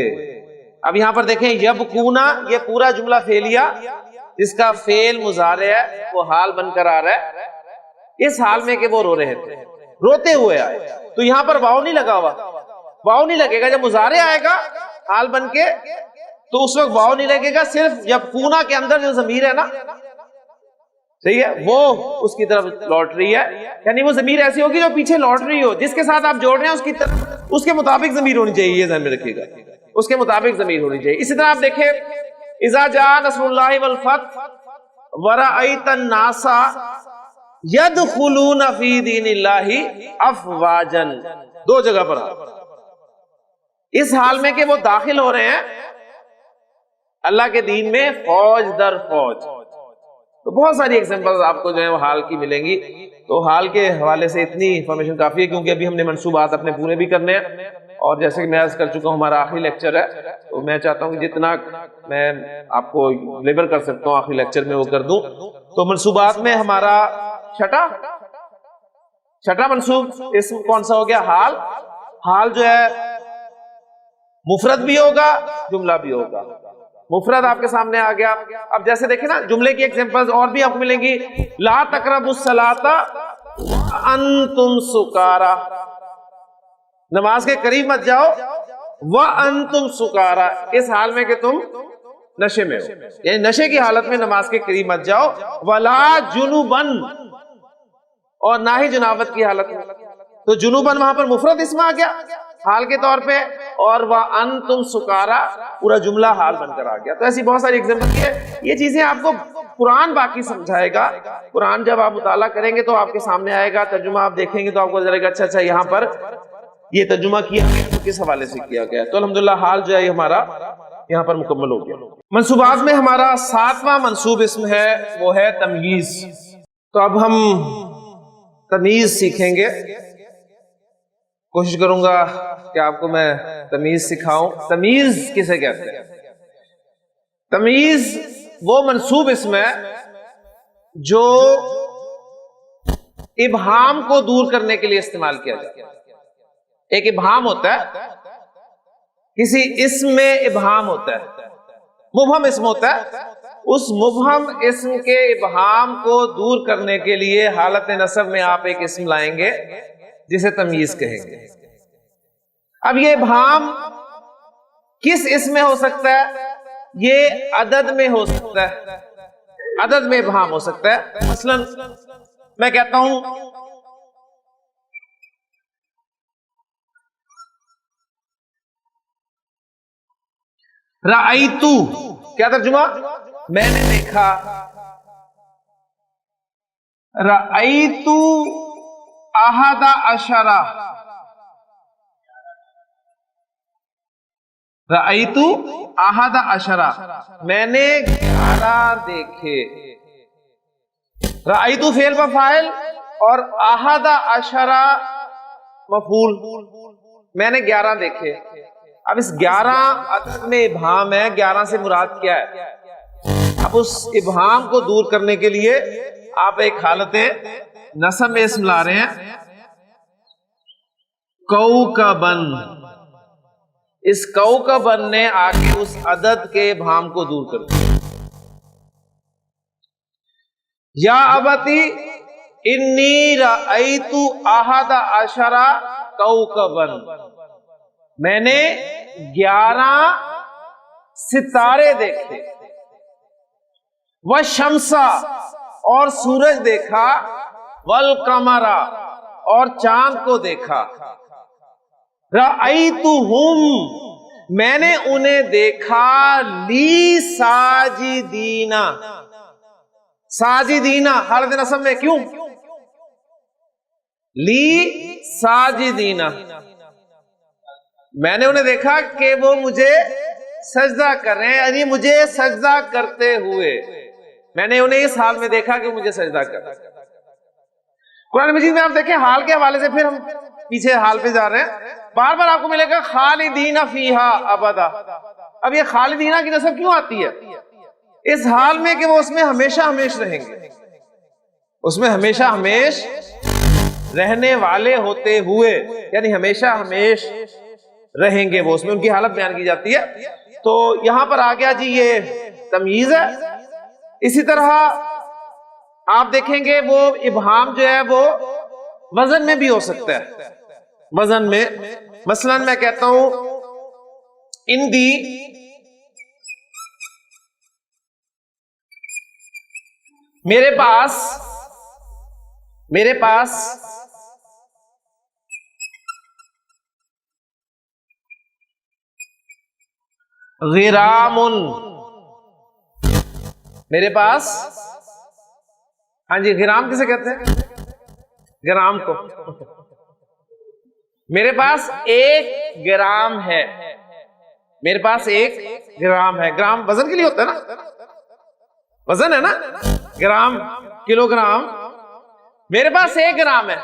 اب یہاں پر دیکھیں یبکونا، یہ پورا جملہ فعلیہ جس کا فعل مضارع ہے وہ حال بن کر آ رہا ہے، اس حال میں کہ وہ رو رہے تھے، روتے ہوئے آئے. تو یہاں پر واو نہیں لگا ہوا، واو نہیں لگے گا. جب مضارع آئے گا حال بن کے تو اس وقت واو نہیں لگے گا، صرف یبکونا کے اندر جو ضمیر ہے نا، صحیح ہے، وہ اس کی طرف لوٹ رہی ہے. یعنی وہ ضمیر ایسی ہوگی جو پیچھے لوٹ رہی ہو، جس کے ساتھ آپ جوڑ رہے ہیں اس کی طرف، اس کے مطابق ضمیر ہونی چاہیے، یہ ذہن میں رکھیے گا، اس کے مطابق ضمیر ہونی چاہیے. اسی طرح آپ دیکھیں اذا جاء نصر اللہ والفتح ورأیت الناس یدخلون فی دین اللہ افواجا، دو جگہ پر اس حال میں کہ وہ داخل ہو رہے ہیں اللہ کے دین میں فوج در فوج. تو بہت ساری ایگزامپلز آپ کو جو ہے وہ حال کی ملیں گی. تو حال کے حوالے سے اتنی انفارمیشن کافی ہے، کیونکہ ابھی ہم نے منصوبات اپنے پورے بھی کرنے ہیں، اور جیسے کہ میں عرض کر چکا ہوں ہمارا آخری لیکچر ہے، تو میں چاہتا ہوں کہ جتنا میں آپ کو ڈلیور کر سکتا ہوں آخری لیکچر میں وہ کر دوں. تو منصوبات میں ہمارا چھٹا منصوب اسم کون سا ہو گیا؟ حال. حال جو ہے مفرد بھی ہوگا، جملہ بھی ہوگا. مفرد آپ کے سامنے آ گیا. اب جیسے دیکھیں نا جملے کی ایگزامپلز اور بھی آپ کو ملیں گی. لا تقربوا الصلاۃ انتم سکارا، نماز کے قریب مت جاؤ، وانتم سکارا، اس حال میں کہ تم نشے میں ہو، یعنی نشے کی حالت میں نماز کے قریب مت جاؤ. ولا جنوبن، اور نہ ہی جنابت کی حالت میں. تو جنوبن وہاں پر مفرد اسم آ گیا حال کے طور پہ، اور وانتم سکارا پورا جملہ حال بن کر آ گیا. تو ایسی بہت ساری ایگزامپل ہے. یہ چیزیں آپ کو قرآن باقی سمجھائے گا. قرآن جب آپ مطالعہ کریں گے تو آپ کے سامنے آئے گا، ترجمہ آپ دیکھیں گے تو آپ کو لگے گا اچھا یہاں پر یہ ترجمہ کیا گیا تو کس حوالے سے کیا گیا. تو الحمدللہ حال جو ہے ہمارا یہاں پر مکمل ہو گیا. منصوبات میں ہمارا 7واں منصوب اسم ہے، وہ ہے تمییز. تو اب ہم تمییز سیکھیں گے. کوشش کروں گا کہ آپ کو میں تمییز سکھاؤں. تمییز کسے کہتے ہیں؟ تمییز وہ منصوب اسم ہے جو ابہام کو دور کرنے کے لیے استعمال کیا جاتا ہے. ایک ابہام ہوتا ہے، کسی اسم میں ابہام ہوتا ہے، مبہم اسم ہوتا ہے. اس مبہم اسم کے ابہام کو دور کرنے کے لیے حالت نصب میں آپ ایک اسم لائیں گے جسے تمییز کہیں گے. اب یہ ابہام کس اسم میں ہو سکتا ہے؟ یہ عدد میں ہو سکتا ہے، عدد میں ابہام ہو سکتا ہے. مثلا میں کہتا ہوں رأیتو، کیا ترجمہ؟ میں نے دیکھا. رأیتو احد عشرہ، رأیتو احد عشرہ، میں نے 11 دیکھے. رأیتو فعل و فاعل اور احد عشرہ مفعول، میں نے 11 دیکھے. اب اس 11 عدد میں ابہام ہے، 11 سے مراد کیا ہے؟ اب اس ابہام کو دور کرنے کے لیے آپ ایک حالت نصب میں اسم لا رہے ہیں، کوکبن. اس کوکبن نے آگے اس عدد کے ابہام کو دور کر دیا. یا ابتی انی رأیت احد عشرہ کوکبن، میں نے 11 ستارے دیکھے، والشمسا اور سورج دیکھا، والقمرا اور چاند کو دیکھا، رأیتہم میں نے انہیں دیکھا، لی ساجدینا، ساجدینا حالت نصب میں، کیوں لی ساجدینا؟ میں نے انہیں دیکھا کہ وہ مجھے سجدہ کر رہے ہیں، یعنی مجھے سجدہ کرتے ہوئے، میں نے انہیں اس حال میں دیکھا کہ مجھے سجدہ کر رہے ہیں۔ قرآن مجید میں آپ دیکھیں حال کے حوالے سے، پھر ہم پیچھے حال پہ جا رہے ہیں، بار بار آپ کو ملے گا خالدین فیہا ابدا۔ اب یہ خالدینہ کی نسب کیوں آتی ہے؟ اس حال میں کہ وہ اس میں ہمیشہ ہمیش رہیں گے، اس میں ہمیشہ ہمیش رہنے والے ہوتے ہوئے، یعنی ہمیشہ ہمیش رہیں گے وہ، اس میں ان کی حالت بیان کی جاتی ہے۔ تو یہاں پر آ گیا جی یہ تمییز ہے۔ اسی طرح آپ دیکھیں گے وہ ابہام جو ہے وہ وزن میں بھی ہو سکتا ہے، وزن میں، مثلا میں کہتا ہوں اندی میرے پاس غرام، میرے پاس، ہاں جی غرام کسے کہتے ہیں؟ گرام کو، میرے پاس 1 گرام ہے، میرے پاس 1 گرام ہے۔ گرام وزن کے لیے ہوتا ہے نا، وزن ہے نا، گرام کلو گرام، میرے پاس 1 گرام ہے۔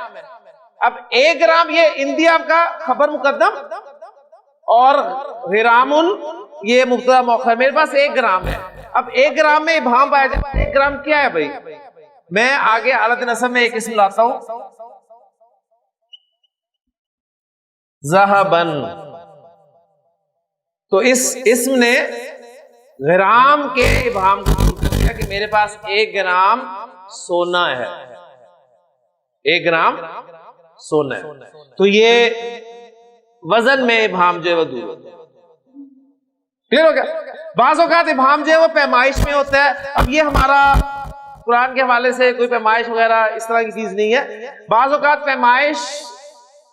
اب 1 گرام یہ اندی آپ کا خبر مقدم اور غرام یہ مبتدا مؤخر، میرے پاس 1 گرام ہے۔ اب 1 گرام میں ابہام پایا جائے، 1 گرام کیا ہے بھائی؟ میں آگے حالت نصب میں ایک اسم لاتا ہوں، ذہبن، تو اس اسم نے غرام کے ابہام کو دور کر دیا کہ میرے پاس 1 گرام سونا ہے، 1 گرام سونا ہے۔ تو یہ وزن میں ابہام جو ہے وہ دور، کلیئر ہو گیا؟ بعض اوقات ابہام جو ہے وہ پیمائش میں ہوتا ہے۔ اب یہ ہمارا قرآن کے حوالے سے کوئی پیمائش وغیرہ اس طرح کی چیز نہیں ہے، بعض اوقات پیمائش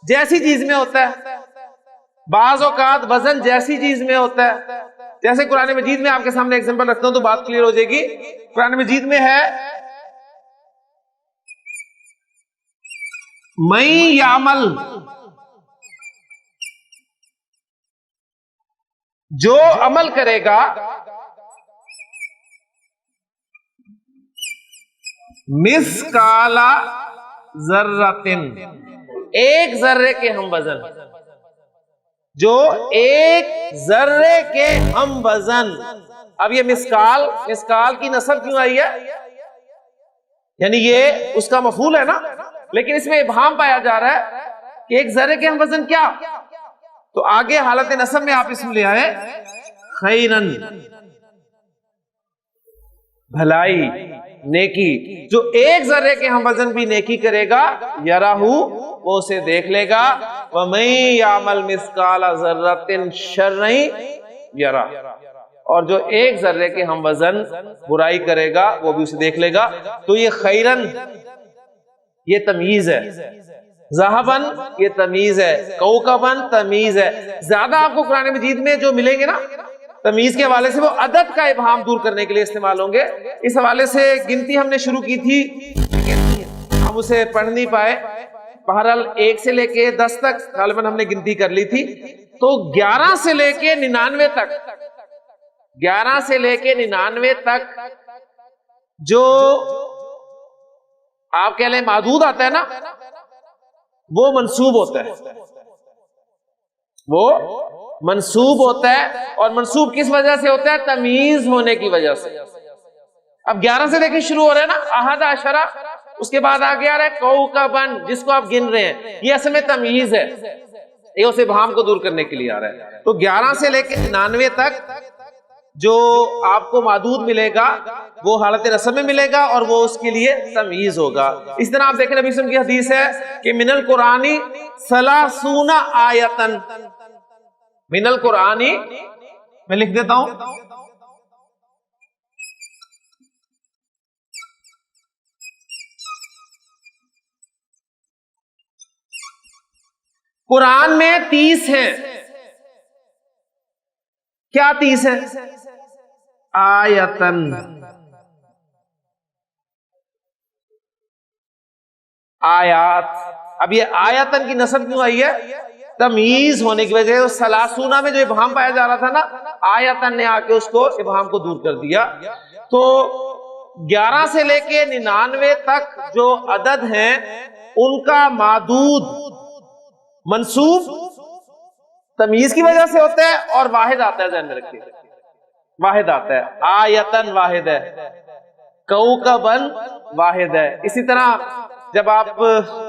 جیسی چیز میں ہوتا ہے، بعض اوقات وزن جیسی چیز میں ہوتا ہے۔ جیسے قرآن مجید میں آپ کے سامنے ایگزامپل رکھتا ہوں تو بات کلیئر ہو جائے گی۔ قرآن مجید میں ہے من یعمل، جو عمل کرے گا، مثقال ذرۃ، 1 ذرے کے ہم وزن، جو 1 ذرے کے ہم وزن۔ اب یہ مسکال کی نسب کیوں آئی ہے؟ یعنی یہ اس کا مفعول ہے نا، لیکن اس میں ابہام پایا جا رہا ہے کہ 1 ذرے کے ہم وزن کیا؟ تو آگے حالت نسب میں آپ اسم لے آئے خیرن، بھلائی، نیکی، جو 1 ذرے کے ہم وزن بھی نیکی کرے گا، یراہو، وہ اسے دیکھ لے گا، وَمَن يَعْمَلْ مِثْقَالَ ذَرَّةٍ شَرًّا يَرَهُ، اور جو 1 ذرے کے ہم وزن برائی کرے گا وہ بھی اسے دیکھ لے گا۔ تو یہ خیرن یہ تمییز ہے، ذہبن یہ تمییز ہے، کوکبن تمییز ہے۔ زیادہ آپ کو قرآن مجید میں جو ملیں گے نا تمییز کے حوالے سے، وہ عدد کا ابہام دور کرنے کے لیے استعمال ہوں گے۔ اس حوالے سے گنتی ہم نے شروع کی تھی، ہم اسے پڑھ نہیں پائے، بہرحال 1 سے لے کے 10 تک غالباً ہم نے گنتی کر لی تھی۔ تو 11 سے لے کے 99 تک، 11 سے لے کے 99 تک جو آپ کہہ لیں معدود آتا ہے نا، وہ منصوب ہوتا ہے، وہ منصوب ہوتا ہے، اور منصوب کس وجہ سے ہوتا ہے؟ تمیز ہونے کی وجہ سے۔ اب 11 سے دیکھیں شروع ہو رہا ہے نا، احد عشرہ، اس کے بعد آگے آ رہا ہے کوکبن، جس کو آپ گن رہے ہیں، یہ اصل میں تمیز ہے، یہ اس ابہام کو دور کرنے کے لیے آ رہا ہے۔ تو 11 سے لے کے 99 تک جو آپ کو معدود ملے گا وہ حالت نصب میں ملے گا، اور وہ اس کے لیے تمیز ہوگا۔ اس طرح آپ دیکھیں نبی صلی اللہ علیہ وسلم کی حدیث ہے کہ من القرآن 30 آیتن، من القرآن میں لکھ دیتا ہوں. قرآن میں 30 ہیں. کیا 30 ہیں؟ آیتن. آیات. اب یہ آیتن کی نسب کیوں آئی ہے؟ تمیز ہونے کی وجہ سے. سلاسونہ میں جو ابہام پایا جا رہا تھا نا، آیتن نے آ کے اس کو ابہام کو دور کر دیا. تو 11 سے لے کے 99 تک جو عدد ہیں ان کا معدود منصوب تمیز کی وجہ سے ہوتا ہے، اور واحد آتا ہے. ذہن میں رکھیے، واحد آتا ہے. آیتن واحد ہے، کوکبن واحد ہے. اسی طرح جب آپ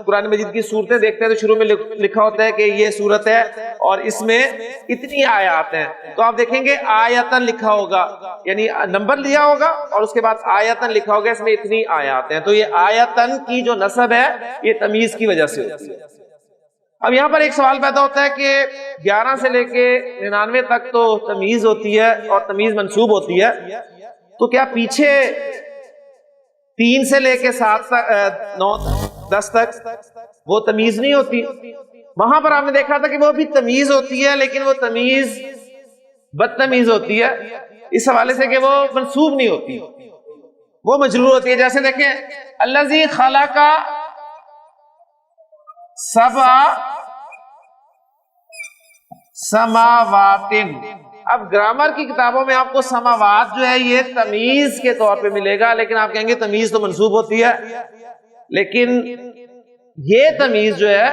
قرآن مجید کی صورتیں دیکھتے ہیں تو شروع میں لکھا ہوتا ہے کہ یہ صورت ہے اور اس میں اتنی آیات ہیں. تو آپ دیکھیں گے آیتن لکھا ہوگا، یعنی نمبر لیا ہوگا اور اس کے بعد آیتن لکھا ہوگا، اس میں اتنی آیات ہیں. تو یہ آیتن کی جو نسب ہے یہ تمیز کی وجہ سے ہوتی ہے. اب یہاں پر ایک سوال پیدا ہوتا ہے کہ 11 سے لے کے 99 تک تو تمیز ہوتی ہے اور تمیز منصوب ہوتی ہے، تو کیا پیچھے 3 سے لے کے 7 تک 9 10 تک وہ تمیز نہیں ہوتی؟ وہاں پر آپ نے دیکھا تھا کہ وہ بھی تمیز ہوتی ہے، لیکن وہ تمیز بدتمیز ہوتی ہے اس حوالے سے کہ وہ منصوب نہیں ہوتی، وہ مجرور ہوتی ہے. جیسے دیکھیں الذی خلق سبع سماوات. اب گرامر کی کتابوں میں آپ کو سماوات جو ہے یہ تمیز کے طور پہ ملے گا، لیکن آپ کہیں گے تمیز تو منصوب ہوتی ہے، لیکن یہ تمیز جو ہے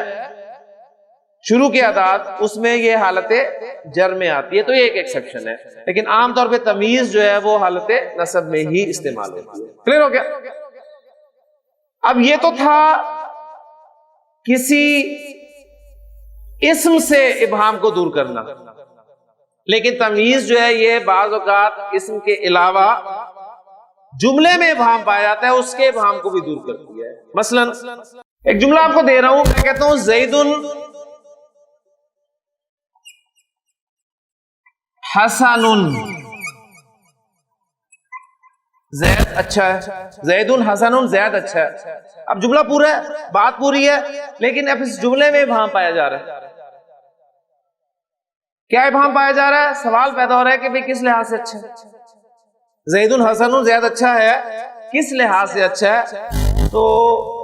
شروع کی اعداد اس میں یہ حالت جر میں آتی ہے، تو یہ ایک ایکسیپشن ہے. لیکن عام طور پہ تمیز جو ہے وہ حالت نصب میں ہی استعمال ہوتی ہے. کلیئر ہو گیا؟ اب یہ تو تھا کسی اسم سے ابہام کو دور کرنا، لیکن تمیز جو ہے یہ بعض اوقات اسم کے علاوہ جملے میں ابہام پایا جاتا ہے، اس کے ابہام کو بھی دور کرتی ہے. مثلا ایک جملہ آپ کو دے رہا ہوں، میں کہتا ہوں زید حسن. زید اچھا ہے، زید حسن، زید اچھا ہے. اب جملہ پورا ہے، بات پوری ہے، لیکن اب اس جملے میں ابہام پایا جا رہا ہے. کیا ابہام پایا جا رہا ہے؟ سوال پیدا ہو رہا ہے کہ بھئی کس لحاظ سے اچھا ہے؟ زید حسن، زید اچھا ہے، کس لحاظ سے اچھا ہے؟ تو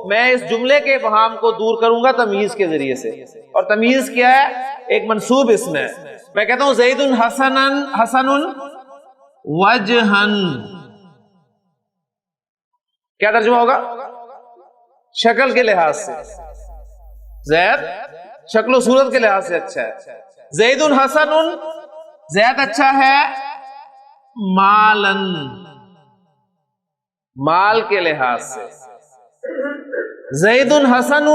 میں اس جملے کے ابہام کو دور کروں گا تمیز کے ذریعے سے. اور تمیز کیا ہے؟ ایک منصوب اسم ہے. میں کہتا ہوں زید حسن وجہن. کیا ترجمہ ہوگا؟ شکل کے لحاظ سے زید شکل و صورت کے لحاظ سے اچھا ہے. زید حسن، زید اچھا ہے مالن، مال کے لحاظ سے. زید حسن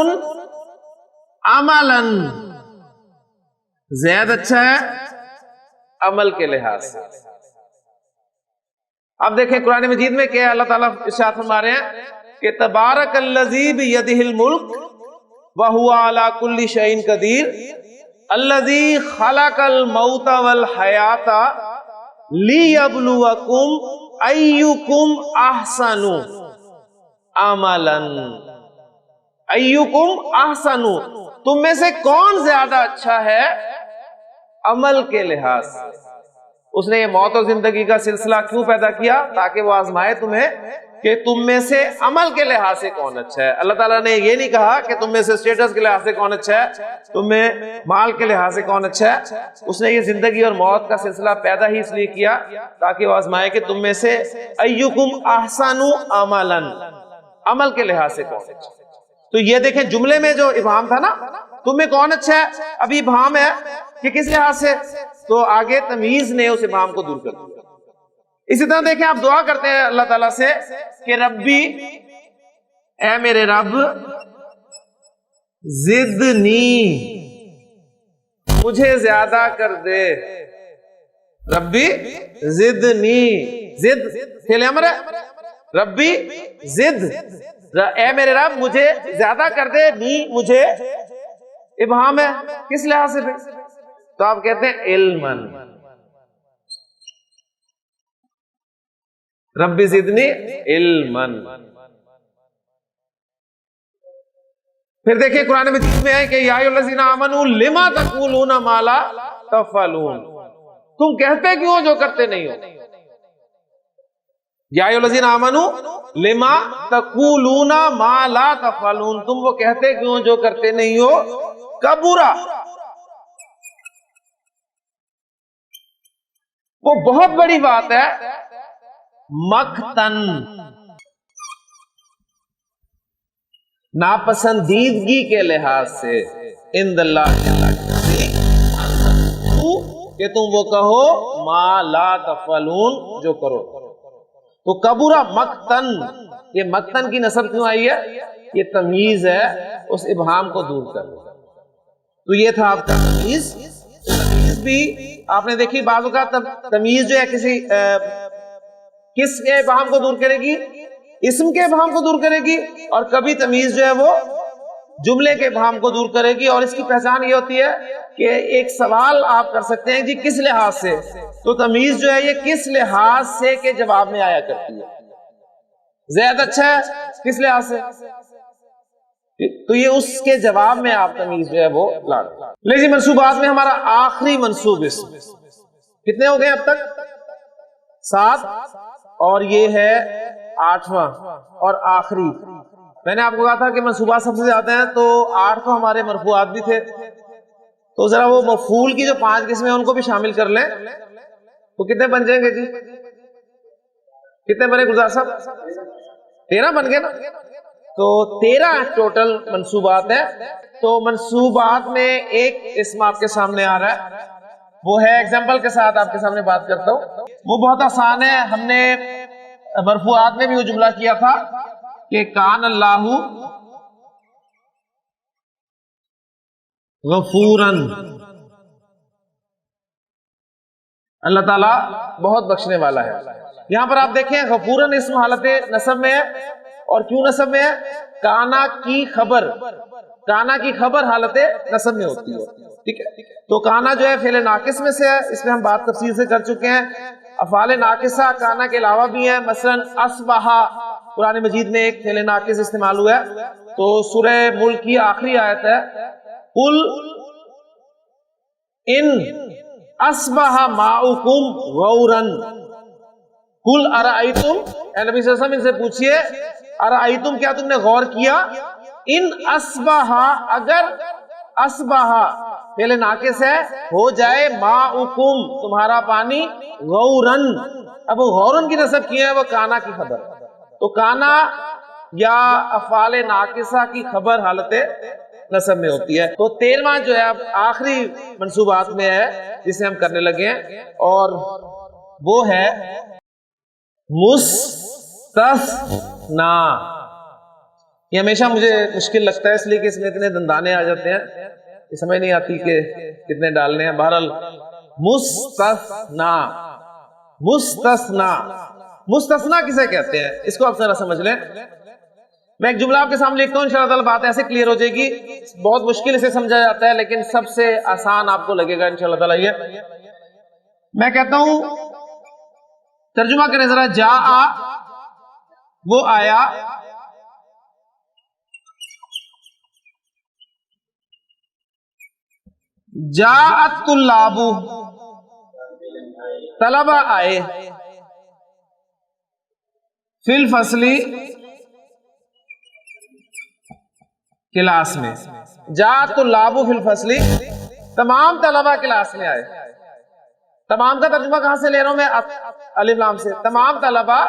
عملن، زید اچھا ہے عمل کے لحاظ سے. اب دیکھیں قرآن مجید میں کیا اللہ تعالیٰ ارشاد فرما رہے ہیں کہ تبارک الذی بیدہ الملک وہو علی کل شیء قدیر الذی خلق الموت والحیات لیبلوکم ایکم احسن عملا. ایکم احسن، تم میں سے کون زیادہ اچھا ہے عمل کے لحاظ سے. اس نے یہ موت اور زندگی کا سلسلہ کیوں پیدا کیا؟ تاکہ وہ آزمائے تمہیں کہ تم میں سے عمل کے لحاظ سے کون اچھا ہے. اللہ تعالیٰ نے یہ نہیں کہا کہ تم میں سے اسٹیٹس کے لحاظ سے کون اچھا ہے، تم میں مال کے لحاظ سے کون اچھا ہے. اس نے یہ زندگی اور موت کا سلسلہ پیدا ہی اس لیے کیا تاکہ وہ آزمائے کہ تم میں سے ایکم احسن عملا، عمل کے لحاظ سے کون اچھا. تو یہ دیکھیں جملے میں جو ابہام تھا نا، تم میں کون اچھا ہے، ابھی ابہام ہے کہ کس لحاظ سے، تو آگے تمیز نے اس ابہام کو دور کر دیا. اسی طرح دیکھیں آپ دعا کرتے ہیں اللہ تعالیٰ سے کہ ربی، اے میرے رب، زدنی، مجھے زیادہ کر دے. ربی زدنی، زد فعل امر ہے، ربی زد، اے میرے رب مجھے زیادہ کر دے، نی مجھے ابہام ہے کس لحاظ سے؟ تو آپ کہتے ہیں علمن. رب زدنی علما. پھر دیکھیں قرآن مجید میں ہے کہ یا ایھا الذین آمنوا لما تقولون ما لا تفعلون، تم کہتے کیوں جو کرتے نہیں ہو. یا ایھا الذین آمنوا لما تقولون ما لا تفعلون، تم وہ کہتے کیوں جو کرتے نہیں ہو. کبرا، وہ بہت بڑی بات ہے. مقتن، ناپسندیدگی کے لحاظ سے. عند اللہ، کہ تم وہ کہو ما لا تفعلون، جو کرو. تو کبرا مقتن، یہ مقتن کی نسب کیوں آئی ہے؟ یہ تمیز ہے اس ابہام کو دور کرنے. تو یہ تھا آپ کا تمیز. تمیز بھی آپ نے دیکھی بعض اوقات تمیز جو ہے کس کے ابہام کو دور کرے گی؟ اسم کے ابہام کو دور کرے گی. اور کبھی تمیز جو ہے وہ جملے کے ابہام کو دور کرے گی. اور اس کی پہچان یہ ہوتی ہے کہ ایک سوال آپ کر سکتے ہیں جی کس لحاظ سے، تو تمیز جو ہے یہ کس لحاظ سے کے جواب میں آیا کرتی ہے. زید اچھا ہے، کس لحاظ سے؟ تو یہ اس کے جواب میں آپ تمیز جو ہے وہ لا رہے. لیکن منصوبات میں ہمارا آخری منصوب اسم کتنے ہو گئے اب تک؟ 7، اور یہ ہے 8واں اور آخری. میں نے آپ کو کہا تھا کہ منصوبات سب سے زیادہ ہیں، تو 8 تو ہمارے مرفوعات بھی تھے. تو ذرا وہ مفعول کی جو 5 قسمیں ان کو بھی شامل کر لیں تو کتنے بن جائیں گے جی؟ کتنے بنے گلزار صاحب؟ 13 بن گئے نا. تو 13 ٹوٹل منصوبات ہیں. تو منصوبات میں ایک اسم آپ کے سامنے آ رہا ہے، وہ ہے، ایگزامپل کے ساتھ آپ کے سامنے بات کرتا ہوں. وہ بہت آسان ہے. ہم نے مرفوعات میں بھی وہ جملہ کیا تھا کہ کان اللہ غفوراً، اللہ تعالیٰ بہت بخشنے والا ہے. یہاں پر آپ دیکھیں غفوراً اسم حالت نصب میں ہے. اور کیوں نصب میں ہے؟ کانا کی خبر، کانا کی خبر حالت نصب میں ہوتی ہے. ٹھیک ہے. تو کانا جو ہے فعل ناقص میں سے ہے، اس میں ہم بات تفصیل سے کر چکے ہیں. افعال ناقصہ کانا کے علاوہ بھی ہیں، مثلا اصبح قرآن مجید میں ایک فعل ناقص استعمال ہوا ہے. تو سورہ ملک کی آخری آیت ہے قل ان اصبح ماؤکم غورا، قل ارأیتم، اے نبی صلی اللہ علیہ وسلم ان سے پوچھئے ارأیتم، کیا تم نے غور کیا، ان اصبح، اگر اصبح فعل ناقص ہے، ہو جائے ماؤکم تمہارا پانی، غورن، اب غورن کی نسب کی ہے وہ کانا کی خبر. تو کانا یا افعال ناقصہ کی خبر حالت نسب میں ہوتی ہے. تو 13واں جو ہے اب آخری منصوبات میں ہے جسے ہم کرنے لگے ہیں، اور وہ ہے مستثنا. یہ ہمیشہ مجھے مشکل لگتا ہے اس لیے کہ اس میں اتنے دندانے آ جاتے ہیں، یہ سمجھ نہیں آتی کہ کتنے ڈالنے ہیں. بہرحال مستثنا، مستثنا، مستثنا کسے کہتے ہیں اس کو آپ ذرا سمجھ لیں. میں ایک جملہ آپ کے سامنے لکھتا ہوں، انشاءاللہ تعالی بات ایسے کلیئر ہو جائے گی. بہت مشکل اسے سمجھا جاتا ہے لیکن سب سے آسان آپ کو لگے گا انشاءاللہ تعالی. یہ میں کہتا ہوں، ترجمہ کریں ذرا. جا وہ آیا، جاءت طلاب طلبہ آئے، فی الفصل کلاس میں. جاءت طلاب فی الفصل، تمام طلبہ کلاس میں آئے. تمام کا ترجمہ کہاں سے لے رہا ہوں میں؟ الف لام سے. تمام طلبہ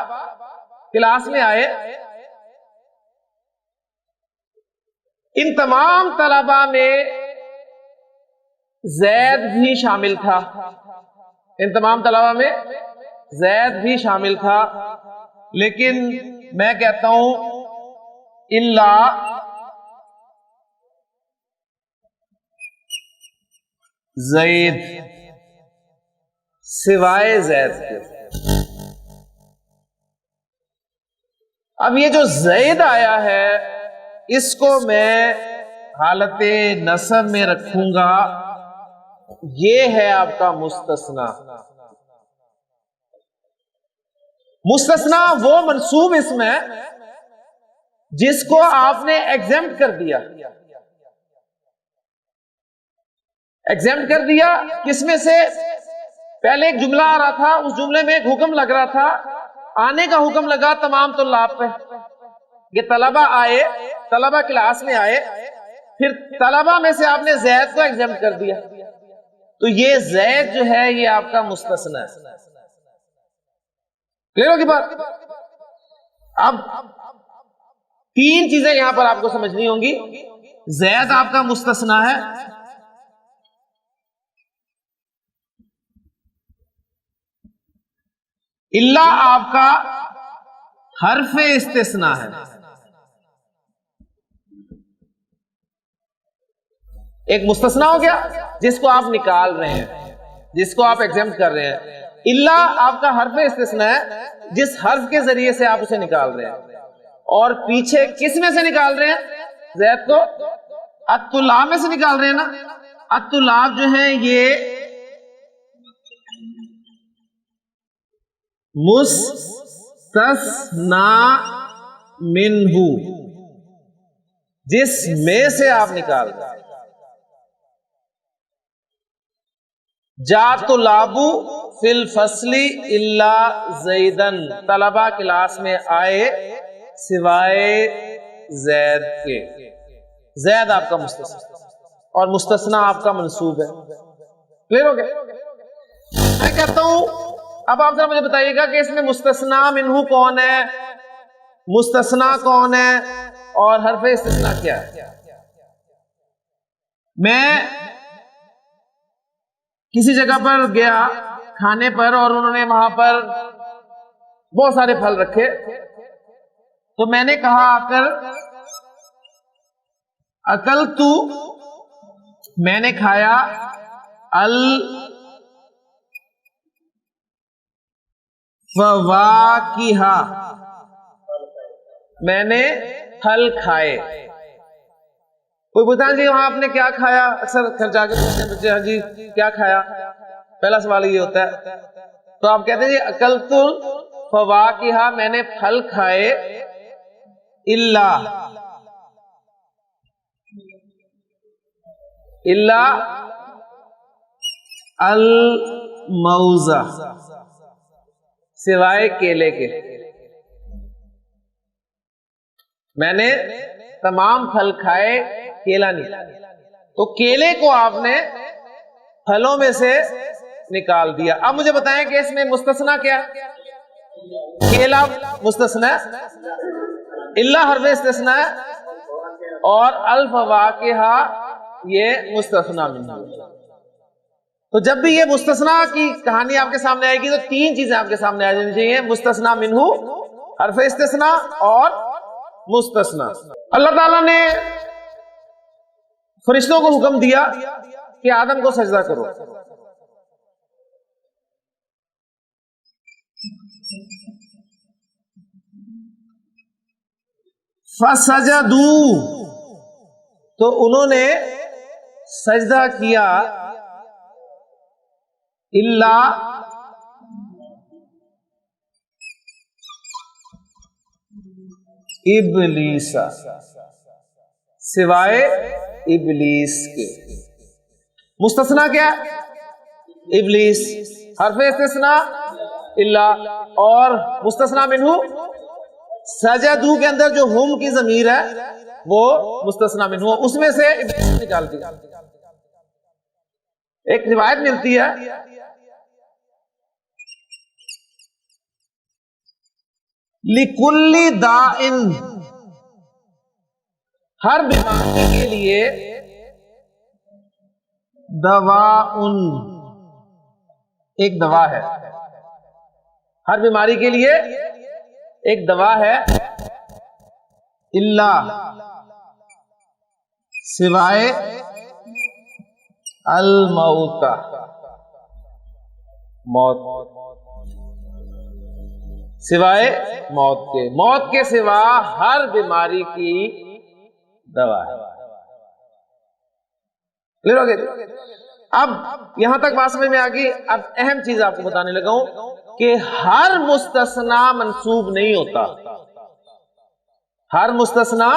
کلاس میں آئے. ان تمام طلبہ میں زید بھی شامل تھا. ان تمام طلبہ میں زید بھی شامل تھا، لیکن میں کہتا ہوں الا زید، سوائے زید کے. اب یہ جو زید آیا ہے اس کو میں حالت نصب میں رکھوں گا، یہ ہے آپ کا مستثنا. مستثنا وہ منصوب اسم ہے جس کو آپ نے ایگزمپٹ کر دیا. ایگزمپٹ کر دیا کس میں سے؟ پہلے ایک جملہ آ رہا تھا، اس جملے میں ایک حکم لگ رہا تھا، آنے کا حکم لگا تمام طلاب پہ. یہ طلبہ آئے، طلبہ کلاس میں آئے، پھر طلبہ میں سے آپ نے زید کو ایگزمپٹ کر دیا، تو یہ زید جو ہے یہ آپ کا مستثنا ہے. کلیئر ہوگی بات؟ اب تین چیزیں یہاں پر آپ کو سمجھنی ہوں گی. زید آپ کا مستثنا ہے، اللہ آپ کا حرف استثناء ہے. ایک مستثنا ہو گیا جس کو آپ نکال رہے ہیں، جس کو آپ ایگزمپٹ کر رہے ہیں. اللہ آپ کا حرف استثناء ہے جس حرف کے ذریعے سے آپ اسے نکال رہے ہیں. اور پیچھے کس میں سے نکال رہے ہیں؟ زید کو الطلاب میں سے نکال رہے ہیں نا. الطلاب جو ہیں یہ مستثنا منہ، جس میں سے آپ نکال رہے ہیں. جا طلابو فی الفصل الا زیدن، طلبہ کلاس میں آئے سوائے زید کے. زید آپ کا مستثنا اور مستثنا آپ کا منصوب ہے. کلیئر ہو گیا؟ میں کہتا ہوں اب آپ ذرا مجھے بتائیے گا کہ اس میں مستثنا منہ کون ہے، مستثنا کون ہے، اور حرف استثناء کیا ہے؟ میں کسی جگہ پر گیا کھانے پر اور انہوں نے وہاں پر بہت سارے پھل رکھے، تو میں نے کہا آ کر اکلتو، میں نے کھایا، الفواکہ، میں نے پھل کھائے. کوئی بتا جی وہاں آپ نے کیا کھایا؟ اکثر گھر جا کے پوچھتے ہیں بچے، ہاں جی کیا کھایا؟ پہلا سوال یہ ہوتا ہے. تو آپ کہتے ہیں جی اکلت الفواکہ، میں نے پھل کھائے، الا الموز، سوائے کیلے کے. میں نے تمام پھل کھائے، کیلا نہیں. تو کیلے کو آپ نے پھلوں میں سے نکال دیا. اب مجھے بتائیں کہ اس میں مستثنا کیا؟ کیلا مستثنا، اللہ حرف استثناء ہے، اور الفواکہ یہ مستثنا منہ. تو جب بھی یہ مستثنا کی کہانی آپ کے سامنے آئے گی تو تین چیزیں آپ کے سامنے آ جانی چاہیے: مستثنا منہ، حرف استثناء، اور مستثنا. اللہ تعالیٰ نے فرشتوں کو حکم دیا کہ آدم کو سجدہ کرو. فسجدوا، تو انہوں نے سجدہ کیا، اللہ ابلیس، سوائے ابلیس کے. مستثنا کیا؟ ابلیس، حرف استثناء اللہ، اور مستثنا منہ سجدو کے اندر جو ہم کی ضمیر ہے وہ مستثنا منہ، اس میں سے ابلیس نکال دیا. ایک روایت ملتی ہے لِكُلِّ دَاءٍ، ہر بیماری کے لیے دواء، ایک دوا ہے. ہر بیماری کے لیے ایک دوا ہے، اللہ سوائے الموت، موت، سوائے موت کے. موت کے سوا ہر بیماری کی دوا ہے. کلیئر ہو گیا؟ اب یہاں تک بات سمجھ میں آ گئی. اب اہم چیز آپ کو بتانے لگا ہوں کہ ہر مستثنا منصوب نہیں ہوتا. ہر مستثنا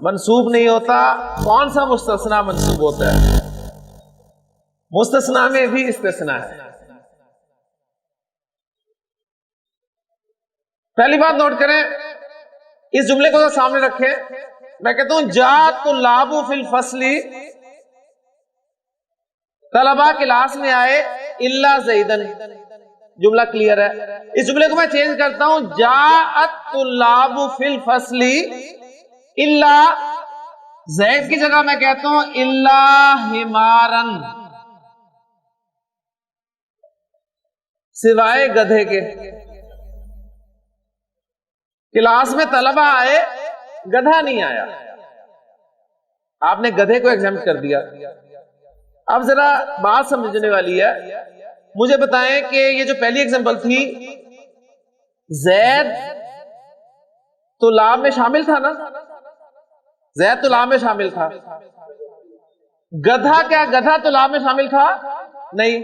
منصوب نہیں ہوتا. کون سا مستثنا منصوب ہوتا ہے؟ مستثنا میں بھی استثنا ہے. پہلی بات نوٹ کریں، اس جملے کو سامنے رکھیں. میں کہتا ہوں جاءت الطلاب فی الفصل، طلبہ کلاس میں آئے الا زیدن. جملہ کلیئر ہے. اس جملے کو میں چینج کرتا ہوں، جاءت الطلاب فی الفصل الا، زید کی جگہ میں کہتا ہوں الا حمارن، سوائے گدھے کے. کلاس میں طلبہ آئے، گدھا نہیں آیا. آپ نے گدھے کو ایگزامپٹ کر دیا. اب ذرا بات سمجھنے والی ہے. مجھے بتائیں کہ یہ جو پہلی ایگزامپل تھی، زید طلاب میں شامل تھا نا؟ زید طلاب میں شامل تھا. گدھا، کیا گدھا طلاب میں شامل تھا؟ نہیں.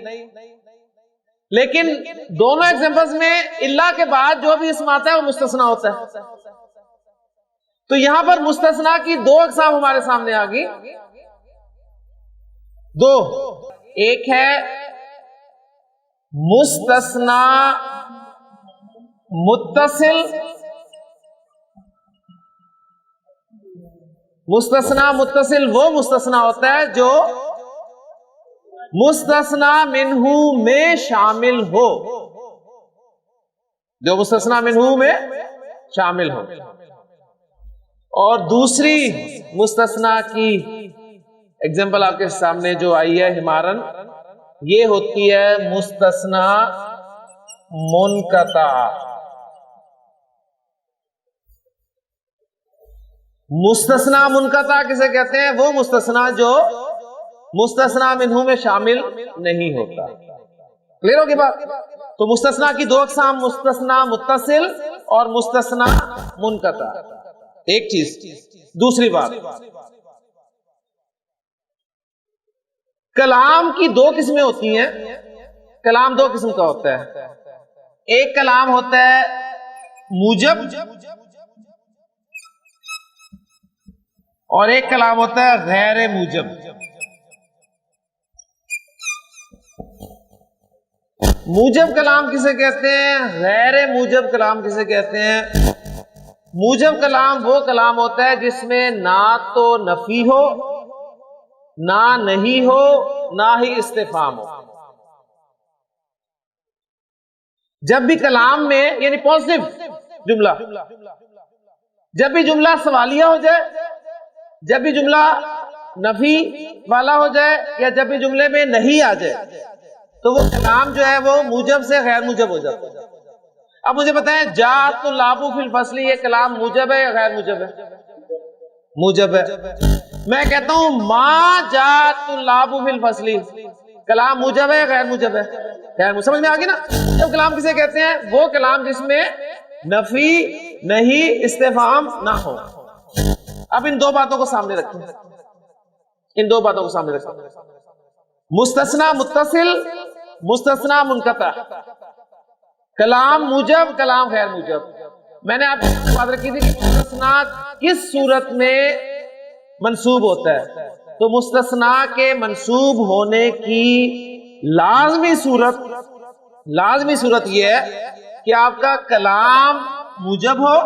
لیکن دونوں ایگزامپلز میں اللہ کے بعد جو بھی اسم آتا ہے وہ مستثنا ہوتا ہے. تو یہاں پر مستثنا کی دو اقسام ہمارے سامنے آ گئی. دو، ایک ہے مستثنا متصل. مستثنا متصل وہ مستثنا ہوتا ہے جو مستثنا منہو میں شامل ہو. جو مستثنا منہو میں شامل ہو. اور دوسری مستثنا کی ایگزامپل آپ کے سامنے جو آئی ہے حمارن، یہ ہوتی ہے مستثنا منقطع. مستثنا منقطع کسے کہتے ہیں؟ وہ مستثنا جو مستثنا منہو میں شامل نہیں ہوتا. کلیئر ہوگی بات؟ تو مستثنا کی دو اقسام، مستثنا متصل اور مستثنا منقطع. ایک چیز. دوسری بات، کلام کی دو قسمیں ہوتی ہیں. کلام دو قسم کا ہوتا ہے. ایک کلام ہوتا ہے موجب اور ایک کلام ہوتا ہے غیر موجب. موجب کلام کسے کہتے ہیں؟ غیر موجب کلام کسے کہتے ہیں؟ موجب کلام وہ کلام ہوتا ہے جس میں نہ تو نفی ہو، نہ نہیں ہو، نہ ہی استفہام ہو. جب بھی کلام میں، یعنی پازیٹیو جملہ، جب بھی جملہ سوالیہ ہو جائے، جب بھی جملہ نفی والا ہو جائے، یا جب بھی جملے میں نہیں آ جائے، تو وہ کلام جو ہے وہ موجب سے غیر موجب ہو جاتا ہے. اب مجھے بتائیں جاءت الطلاب فی الفصل، یہ کلام موجب ہے یا غیر موجب ہے؟ موجب ہے. میں کہتا ہوں ما جاءت الطلاب فی الفصل، کلام موجب ہے یا غیر موجب ہے؟ غیر موجب. سمجھ میں آ گئی نا؟ جب کلام کسے کہتے ہیں؟ وہ کلام جس میں نفی نہیں، استفہام نہ ہو. اب ان دو باتوں کو سامنے رکھیں. ان دو باتوں کو سامنے رکھیں. مستثنا متصل، مستثنا منقطع. کلام موجب، کلام غیر موجب. میں نے آپ کو بات رکھی تھی کہ مستثنا کس صورت میں منصوب ہوتا ہے. تو مستثنا کے منصوب ہونے کی لازمی صورت یہ ہے کہ آپ کا کلام موجب ہو،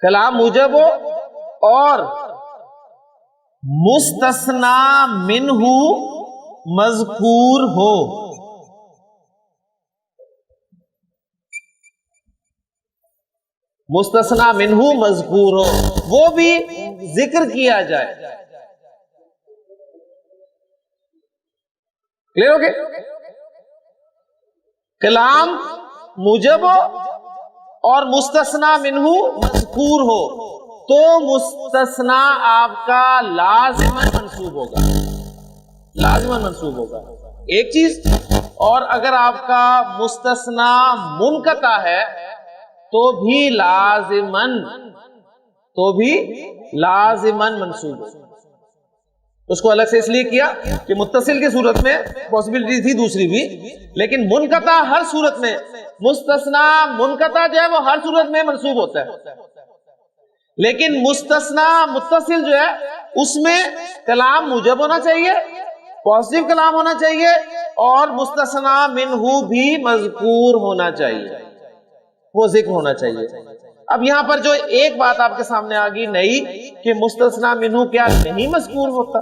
کلام موجب ہو اور مستثنا منہ مذکور ہو. مستثنا منہ مذکور ہو، وہ بھی ذکر کیا جائے. کلیئر ہو گئے؟ کلام موجب ہو اور مستثنا منہ مذکور ہو تو مستثنا آپ کا لازماً منصوب ہوگا. لازماً منصوب ہوگا ایک چیز. اور اگر آپ کا مستثنا منقطع ہے تو بھی لازماً منصوب ہوگا. اس کو الگ سے اس لیے کیا کہ متصل کی صورت میں پاسبلٹی تھی دوسری بھی، لیکن منقطع ہر صورت میں، مستثنا منقطع جو ہے وہ ہر صورت میں منصوب ہوتا ہے، لیکن مستثنا متصل جو ہے اس میں کلام موجب ہونا چاہیے، پازیٹیو کلام ہونا چاہیے، اور مستثنا منہ بھی مذکور ہونا چاہیے، وہ ذکر ہونا چاہیے۔ اب یہاں پر جو ایک بات آپ کے سامنے آ گئی نئی کہ مستثنا منہ کیا نہیں مذکور ہوتا،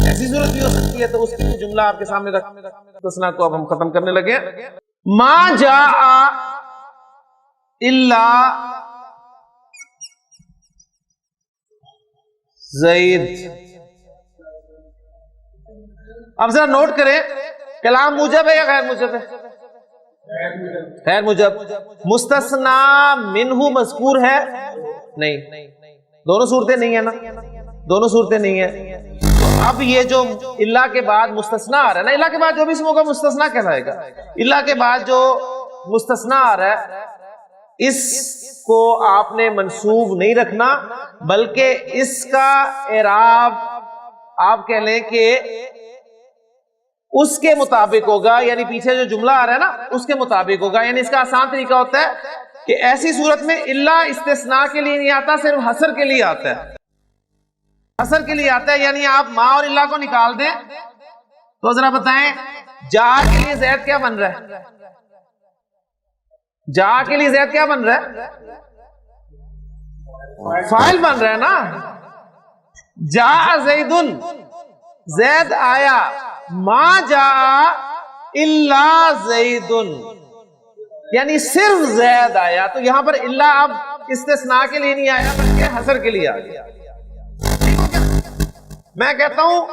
ایسی صورت بھی ہو سکتی ہے، تو اس کی جملہ آپ کے سامنے رکھ، مستثنا کو اب ہم ختم کرنے لگے ہیں۔ ما جاء الا زید، اب ذرا نوٹ کریں کلام موجب ہے یا غیر موجب ہے؟ غیر موجب۔ مستثنا منہ مذکور ہے؟ نہیں، دونوں صورتیں نہیں ہیں نا، دونوں صورتیں نہیں ہیں۔ تو اب یہ جو اللہ کے بعد مستثنا آ رہا ہے نا، اللہ کے بعد جو بھی اسم ہوگا مستثنا کہلائے گا، اللہ کے بعد جو مستثنا آ رہا ہے اس کو آپ نے منصوب نہیں رکھنا، بلکہ اس کا اعراب آپ کہہ لیں کہ اس کے مطابق ہوگا، یعنی پیچھے جو جملہ آ رہا ہے نا اس کے مطابق ہوگا۔ یعنی اس کا آسان طریقہ ہوتا ہے کہ ایسی صورت میں اللہ استثناء کے لیے نہیں آتا، صرف حصر کے لیے آتا ہے، حصر کے لیے آتا ہے۔ یعنی آپ ما اور اللہ کو نکال دیں تو ذرا بتائیں جا کے لیے زید کیا بن رہا ہے؟ جا کے لیے زید کیا بن رہا ہے؟ فاعل بن رہا ہے نا۔ جا زیدن، زید آیا، ما جا الا زیدن، یعنی صرف زید آیا۔ تو یہاں پر اللہ اب استثناء کے لیے نہیں آیا بلکہ حصر کے لیے آ گیا۔ میں کہتا ہوں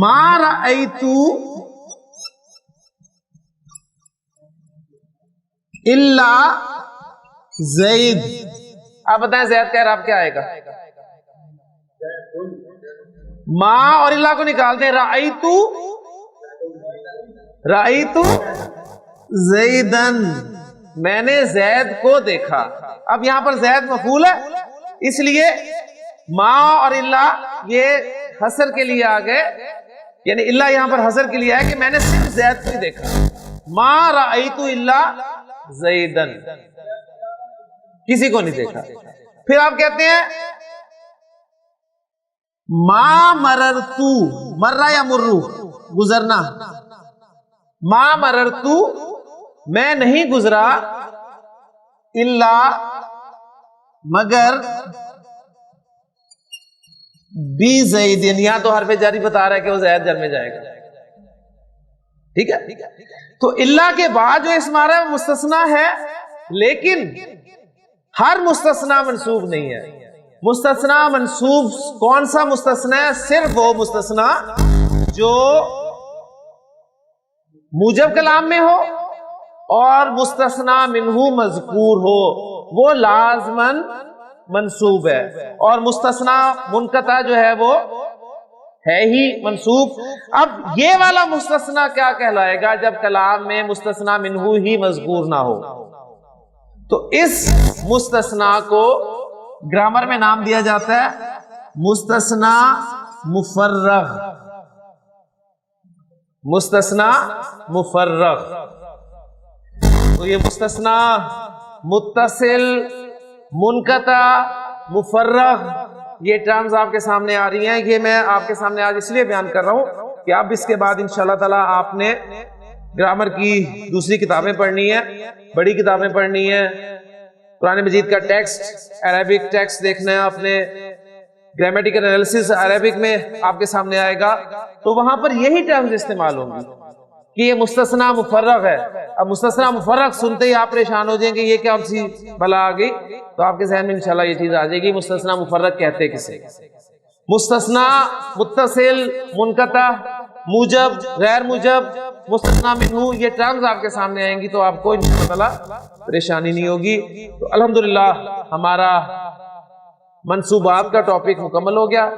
ما رأیت الا زید، آپ بتائیں زید کا اعراب کیا آئے گا؟ ما اور اللہ کو نکال دیں، رأیت زیدن، میں نے زید کو دیکھا۔ اب یہاں پر زید مفعول ہے، اس لیے ما اور اللہ یہ حصر کے لیے آ گئے، یعنی اللہ یہاں پر حصر کے لیے ہے کہ میں نے صرف زید کو دیکھا۔ ما رأیت الا زیدن، کسی کو نہیں دیکھا۔ پھر آپ کہتے ہیں ما مررتو، مرہ یا مرو گزرنا، ما مررتو میں نہیں گزرا، الا مگر، بی زیدن، یہاں تو حرف جاری بتا رہا ہے کہ وہ زید جر میں جائے گا، ٹھیک ہے۔ تو اللہ کے بعد جو اسم آ رہا ہے وہ مستثنا ہے، لیکن ہر مستثنا منصوب نہیں ہے۔ مستثنا منصوب کون سا مستثنا ہے؟ صرف وہ مستثنا جو موجب کلام میں ہو اور مستثنا منہ مذکور ہو، وہ لازماً منصوب ہے، اور مستثنا منقطع جو ہے وہ ہے ہی منصوب۔ اب یہ والا مستثنا کیا کہلائے گا جب کلام میں مستثنا منہ ہی مذکور نہ ہو؟ تو اس مستثنا کو گرامر میں نام دیا جاتا ہے مستثنا مفرغ، مستثنا مفرغ۔ تو یہ مستثنا متصل، منقطع، مفرغ، یہ ٹرمز آپ کے سامنے آ رہی ہیں۔ یہ میں آپ کے سامنے آج اس لیے بیان کر رہا ہوں کہ اب اس کے بعد انشاءاللہ تعالی آپ نے گرامر کی دوسری کتابیں پڑھنی ہے، بڑی کتابیں پڑھنی ہے، قرآن مجید کا ٹیکسٹ، عربک ٹیکسٹ دیکھنا ہے آپ نے، گرامیٹیکل انالیسس عربک میں آپ کے سامنے آئے گا، تو وہاں پر یہی ٹرمز استعمال ہوں گی کہ یہ مستثنا مفرغ ہے۔ اب مستثنا مفرغ سنتے ہی آپ پریشان ہو جائیں کہ یہ کیا سی بلا آ گئی، تو آپ کے ذہن میں انشاءاللہ یہ چیز آ جائے گی مستثنا مفرغ کہتے کسے۔ مستثنا متصل، منقطع، موجب، غیر موجب، مستثنا منہ، یہ ٹرمز آپ کے سامنے آئیں گی تو آپ کو انشاءاللہ پریشانی نہیں ہوگی۔ تو الحمدللہ ہمارا منصوبات کا ٹاپک مکمل ہو گیا۔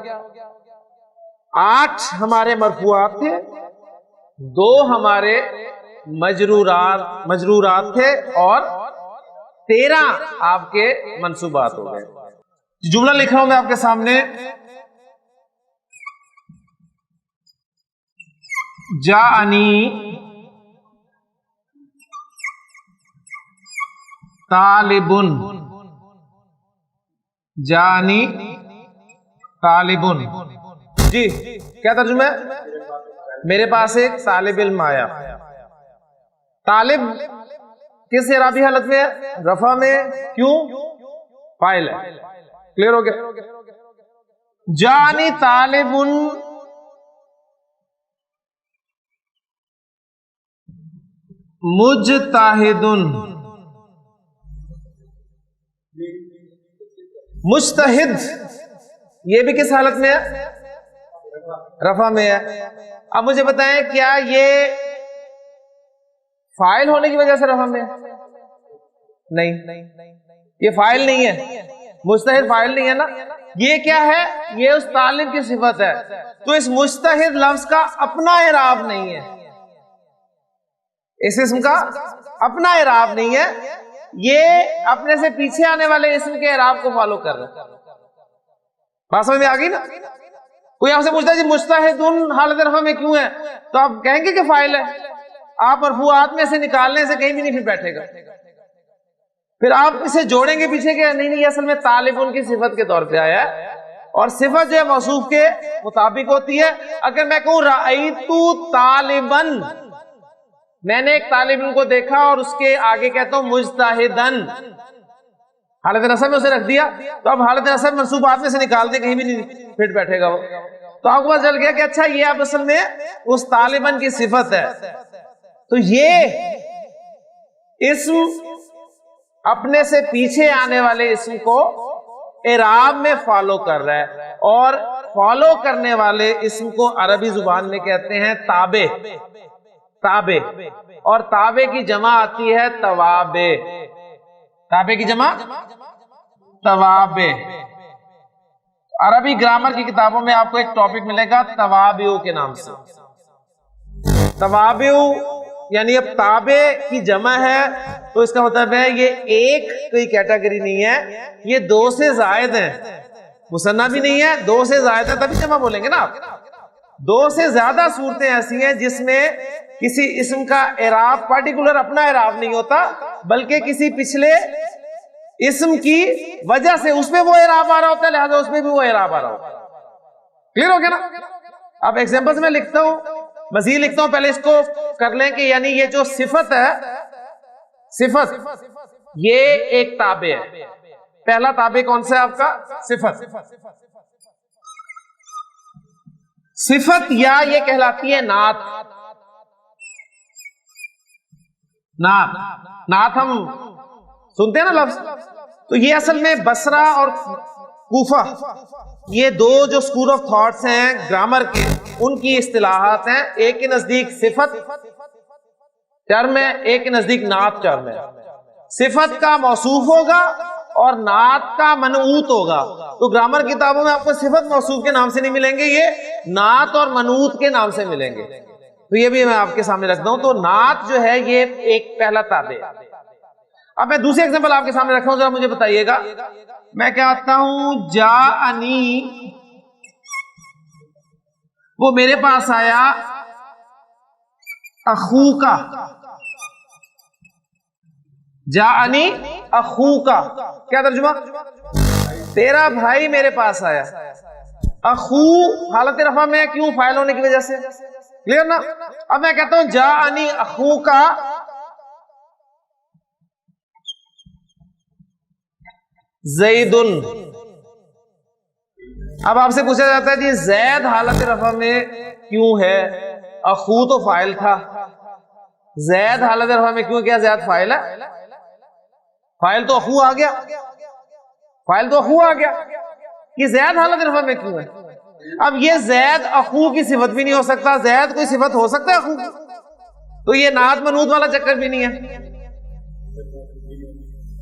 8 ہمارے مرفوعات تھے، 2 ہمارے مجرورات تھے، اور 13 آپ کے منصوبات ہو گئے۔ جملہ لکھ رہا ہوں میں آپ کے سامنے، جاءنی طالبن، جاءنی طالبن، جی کیا ترجمہ ہے؟ میرے پاس ایک طالب علم آیا. طالب کس اعرابی حالت میں ہے؟ رفع میں. کیوں؟ فاعل ہے. کلیئر ہو گیا؟ جاءنی طالبن مجتہدن، مجتہد یہ بھی کس حالت میں ہے؟ رفع میں ہے. اب مجھے بتائیں کیا یہ فاعل ہونے کی وجہ سے رفع میں ہے؟ نہیں، یہ فاعل نہیں ہے. مجتہد فاعل نہیں ہے نا. یہ کیا ہے؟ یہ اس طالب کی صفت ہے. تو اس مجتہد لفظ کا اپنا اعراب نہیں ہے، اس اسم کا اپنا اعراب نہیں ہے. یہ اپنے سے پیچھے آنے والے اسم کے اعراب کو فالو کر رہا ہے. بات سمجھ میں آ گئی نا؟ کوئی آپ سے پوچھتا ہے جی مجتہدن حالت رفع میں کیوں ہے، تو آپ کہیں گے کہ فاعل ہے. آپ مرفوعات میں سے نکالنے سے کہیں بھی نہیں پھر بیٹھے گا. پھر آپ اسے جوڑیں گے پیچھے کہ نہیں یہ اصل میں طالبن کی صفت کے طور پہ آیا ہے، اور صفت جو ہے موصوف کے مطابق ہوتی ہے. اگر میں کہوں رأیت طالبن، میں نے ایک طالب علم کو دیکھا، اور اس کے آگے کہتا ہوں مجتہدن، حالت نصب میں اسے رکھ دیا، تو اب حالت نصب منصوبات میں سے نکال دیں، کہیں بھی نہیں پھٹ بیٹھے گا وہ. تو آپ کو پتہ چل گیا کہ اچھا یہ اب اصل میں اس طالبن کی صفت ہے. تو یہ اسم اپنے سے پیچھے آنے والے اسم کو اعراب میں فالو کر رہا ہے، اور فالو کرنے والے اسم کو عربی زبان میں کہتے ہیں تابع. تابع، اور تابع کی جمع آتی ہے توابع. تابع کی جمع توابع. عربی گرامر کی کتابوں میں آپ کو ایک ٹاپک ملے گا توابع کے نام سے. توابع یعنی اب تابع کی جمع ہے تو اس کا مطلب ہے یہ ایک کوئی کیٹیگری نہیں ہے، یہ دو سے زائد ہیں. مثنیٰ بھی نہیں ہے، دو سے زائد ہے تبھی جمع بولیں گے نا آپ. دو سے زیادہ صورتیں ایسی ہیں جس میں کسی اسم کا اعراب پرٹیکولر اپنا اعراب نہیں ہوتا، بلکہ کسی پچھلے اسم کی وجہ سے اس میں وہ اعراب آ رہا ہوتا ہے، لہذا اس میں بھی وہ اعراب آ رہا ہوتا ہے. کلیئر ہو گیا نا؟ اب ایگزامپلز میں لکھتا ہوں، مزید لکھتا ہوں، پہلے اس کو کر لیں کہ یعنی یہ جو صفت ہے، صفت یہ ایک تابع ہے. پہلا تابع کون سا ہے آپ کا؟ صفت. صفت یا یہ کہلاتی ہے نعت. نعت، نعت ہم سنتے ہیں نا لفظ. تو یہ اصل میں بصرہ اور کوفہ، یہ دو جو اسکول آف تھاٹس ہیں گرامر کے، ان کی اصطلاحات ہیں. ایک کے نزدیک صفت ٹرم ہے، ایک کے نزدیک نعت ٹرم ہے. صفت کا موصوف ہوگا اور نعت کا منعوت ہوگا. تو گرامر کتابوں میں آپ کو صفت موصوف کے نام سے نہیں ملیں گے، یہ نعت اور منعوت کے نام سے ملیں گے. تو یہ بھی میں آپ کے سامنے رکھتا ہوں. تو نعت جو ہے یہ ایک پہلا تابع ہے. اب میں دوسری ایگزامپل آپ کے سامنے رکھا ہوں، ذرا مجھے بتائیے گا. میں کہتا ہوں جاءنی، وہ میرے پاس آیا، اخوکا. جاءنی اخوکا کیا ترجمہ؟ تیرا بھائی میرے پاس آیا. اخو حالت رفع میں، کیوں؟ فاعل ہونے کی وجہ سے. کلیئر نا؟ اب میں کہتا ہوں جاءنی اخوکا زیدن. اب آپ سے پوچھا جاتا ہے جی زید حالت رفع میں کیوں ہے؟ اخو تو فاعل تھا، زید حالت رفع میں کیوں کیا؟ زید فاعل ہے. فاعل تو اخو آ گیا، فاعل تو اخو آ گیا. یہ زید حالت رفع میں کیوں ہے؟ اب یہ زید اخو کی صفت بھی نہیں ہو سکتا. زید کوئی صفت ہو سکتا ہے اخو کی؟ تو یہ نعت منعوت والا چکر بھی نہیں ہے،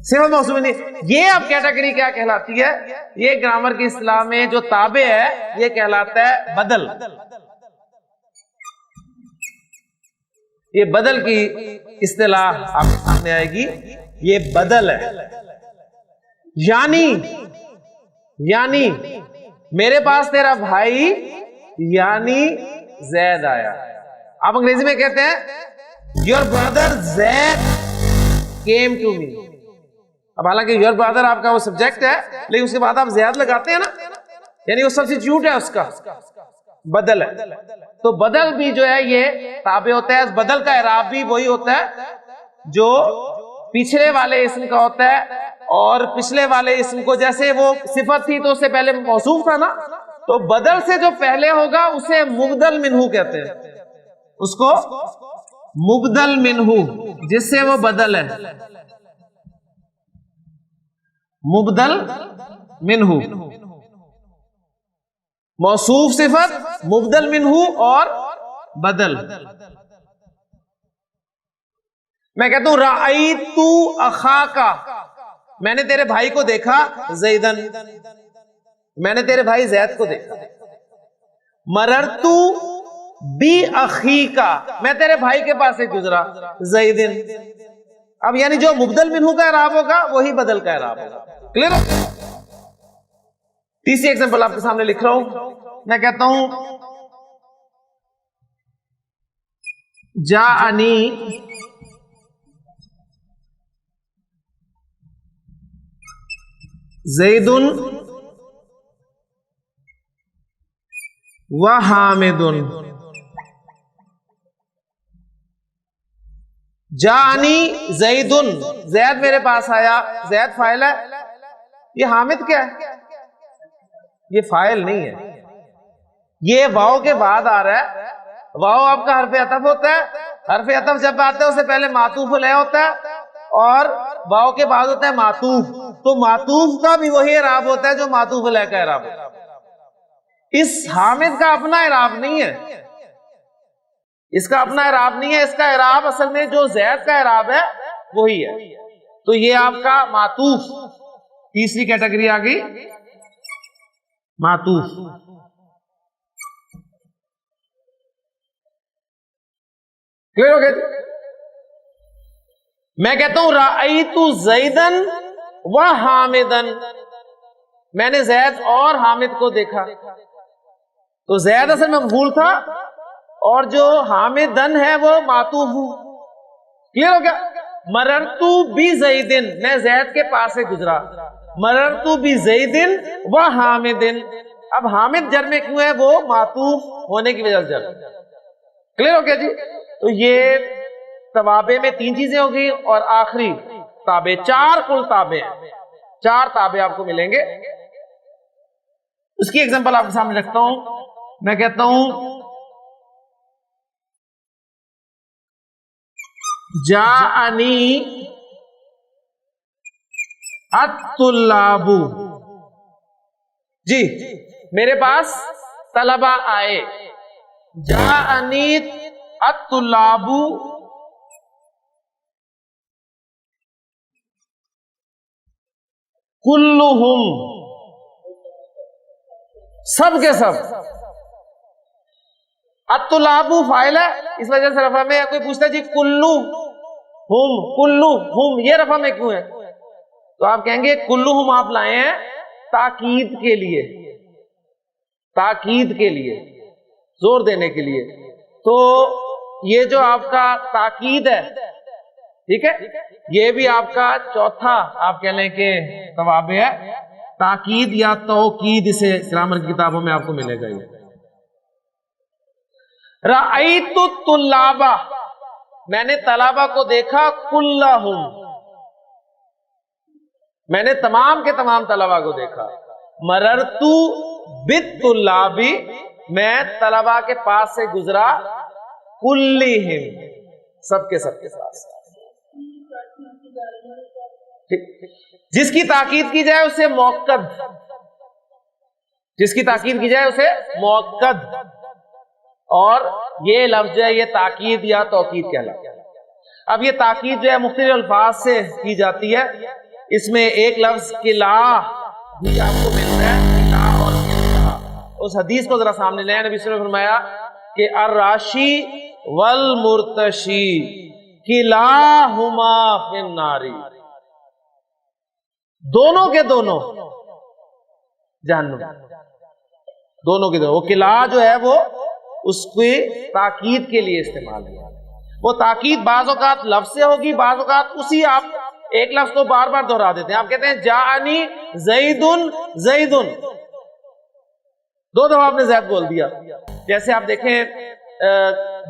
صفت موصوف نہیں. یہ اب کیٹیگری کیا کہلاتی ہے؟ یہ گرامر کی اصطلاح میں جو تابع ہے یہ کہلاتا ہے بدل. یہ بدل کی اصطلاح آپ کے سامنے آئے گی. یہ بدل ہے. یعنی میرے پاس تیرا بھائی یعنی زید آیا. آپ انگریزی میں کہتے ہیں your brother Zaid came to me. اب حالانکہ your brother آپ کا وہ سبجیکٹ ہے لیکن اس کے بعد آپ زیاد لگاتے ہیں نا, یعنی وہ سبسٹیٹیوٹ ہے, اس کا بدل ہے. تو بدل بھی جو ہے یہ تابع ہوتا ہے. بدل کا اعراب بھی وہی ہوتا ہے جو پچھلے والے اسم کا ہوتا ہے, اور پچھلے والے اسم کو جیسے وہ صفت تھی تو اس سے پہلے موصوف تھا نا, تو بدل سے جو پہلے ہوگا اسے مبدل منہو کہتے ہیں. اس کو مبدل منہو, جس سے وہ بدل ہے, مبدل منہو. موصوف صفت, مبدل منہو اور بدل. میں کہتا ہوں رأیت اخاکا, میں نے تیرے بھائی کو دیکھا, زیدن, میں نے تیرے بھائی زید کو دیکھا. مررتو بی اخیکا, میں تیرے بھائی کے پاس سے گزرا, زیدن. اب یعنی جو مبدل منہو کا اعراب ہوگا وہی بدل کا اعراب ہوگا. کلیئر؟ تیسری ایگزامپل آپ کے سامنے لکھ رہا ہوں. میں کہتا ہوں جاءنی زیدن و حامدن. جاءنی زیدن, زید میرے پاس آیا, زید فاعل ہے. یہ حامد کیا ہے؟ یہ فاعل نہیں ہے, یہ واو کے بعد آ رہا ہے. واو آپ کا حرف عطف ہوتا ہے. حرف عطف جب آتا ہے اس سے پہلے معطوف علیہ ہوتا ہے اور واو کے بعد ہوتا ہے معطوف. تو معطوف کا بھی وہی اعراب ہوتا ہے جو معطوف علیہ کا اعراب ہوتا ہے. اس حامد کا اپنا اعراب نہیں ہے, اس کا اپنا اعراب نہیں ہے. اس کا اعراب اصل میں جو زید کا اعراب ہے وہی ہے. تو یہ آپ کا معطوف, تیسری کیٹیگری آ گئی معطوف. کلیئر ہو گیا؟ میں کہتا ہوں رأیت زیدن و حامدن, میں نے زید اور حامد کو دیکھا. تو زید اصل میں مفعول تھا اور جو حامدن ہے وہ معطوف. کلیئر ہو گیا؟ مررتو بی زیدن, میں زید کے پاس سے گزرا. مررتو بی زیدن و حامدن. اب حامد جر میں کیوں ہے؟ وہ معطوف ہونے کی وجہ سے جر. کلیئر ہو گیا جی؟ تو یہ توابع میں 3 چیزیں ہوگی اور آخری تابع, 4 کل تابع ہیں. 4 تابع آپ کو ملیں گے. اس کی ایگزامپل آپ کے سامنے رکھتا ہوں. میں کہتا ہوں جاءنی الطلاب, جی میرے پاس طلبہ آئے. جاءنی الطلاب کلہم, سب کے سب. الطلاب فاعل ہے, اس وجہ سے رفع میں. کوئی پوچھتا ہے جی کلہم یہ رفع میں کیوں ہے؟ تو آپ کہیں گے کلہم آپ لائے ہیں تاکید کے لیے, تاکید کے لیے, زور دینے کے لیے. تو یہ جو آپ کا تاکید ہے, ٹھیک ہے, یہ بھی آپ کا چوتھا آپ کہہ لیں کہ توابع ہے. تاکید یا توکید, اسے گرامر کی کتابوں میں آپ کو ملے گا. یہ رأیت الطلاب, میں نے طلبہ کو دیکھا. کلہم, میں نے تمام کے تمام طلبہ کو دیکھا. مررتو بالطلاب, میں طلبہ کے پاس سے گزرا. کلہم, سب کے پاس. جس کی تاکید کی جائے اسے موقد, جس کی تاکید کی جائے اسے موقد. اور یہ لفظ جو ہے یہ تاکید یا توکید کہلاتا ہے. اب یہ تاکید جو ہے مختلف الفاظ سے کی جاتی ہے. اس میں ایک لفظ کلا بھی آپ کو ملتا ہے, کلا اور کلا. اس حدیث کو ذرا سامنے لیں. نبی صلی اللہ علیہ وسلم نے فرمایا کہ الراشی والمرتشی کلاہما فی النار, دونوں کے دونوں جہنم, دونوں کے دونوں. وہ کلا جو ہے وہ اس کے تاکید کے لیے استعمال ہوا. وہ تاکید بعض اوقات لفظ سے ہوگی، بعض اوقات اسی آپ ایک لفظ کو بار بار دہرا دیتے ہیں. آپ کہتے ہیں جاءنی زیدن زیدن، 2 دفعہ آپ نے زید بول دیا. جیسے آپ دیکھیں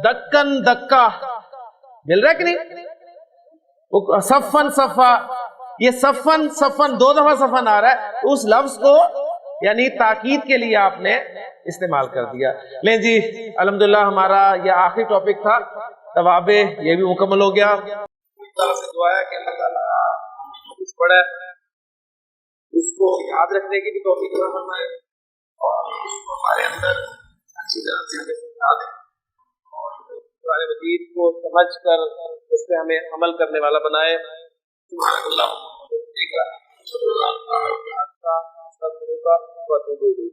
دکن دکا، مل رہا ہے کہ نہیں؟ صفن صفا، یہ صفن صفن 2 دفعہ صفن آ رہا ہے، اس لفظ کو یعنی تاکید کے لیے آپ نے استعمال کر دیا. لیں جی الحمدللہ ہمارا یہ آخری ٹاپک تھا توابع، یہ بھی مکمل ہو گیا. دعا ہے کہ اللہ تعالیٰ کچھ پڑھا اس کو یاد رکھنے کی بھی توفیق عطا فرمائے اور اس کو ہمارے اندر اچھی طرح سے ہمیں سکھا دیں اور قرآن مجید کو سمجھ کر اس پہ ہمیں عمل کرنے والا بنائے. سبحان اللہ.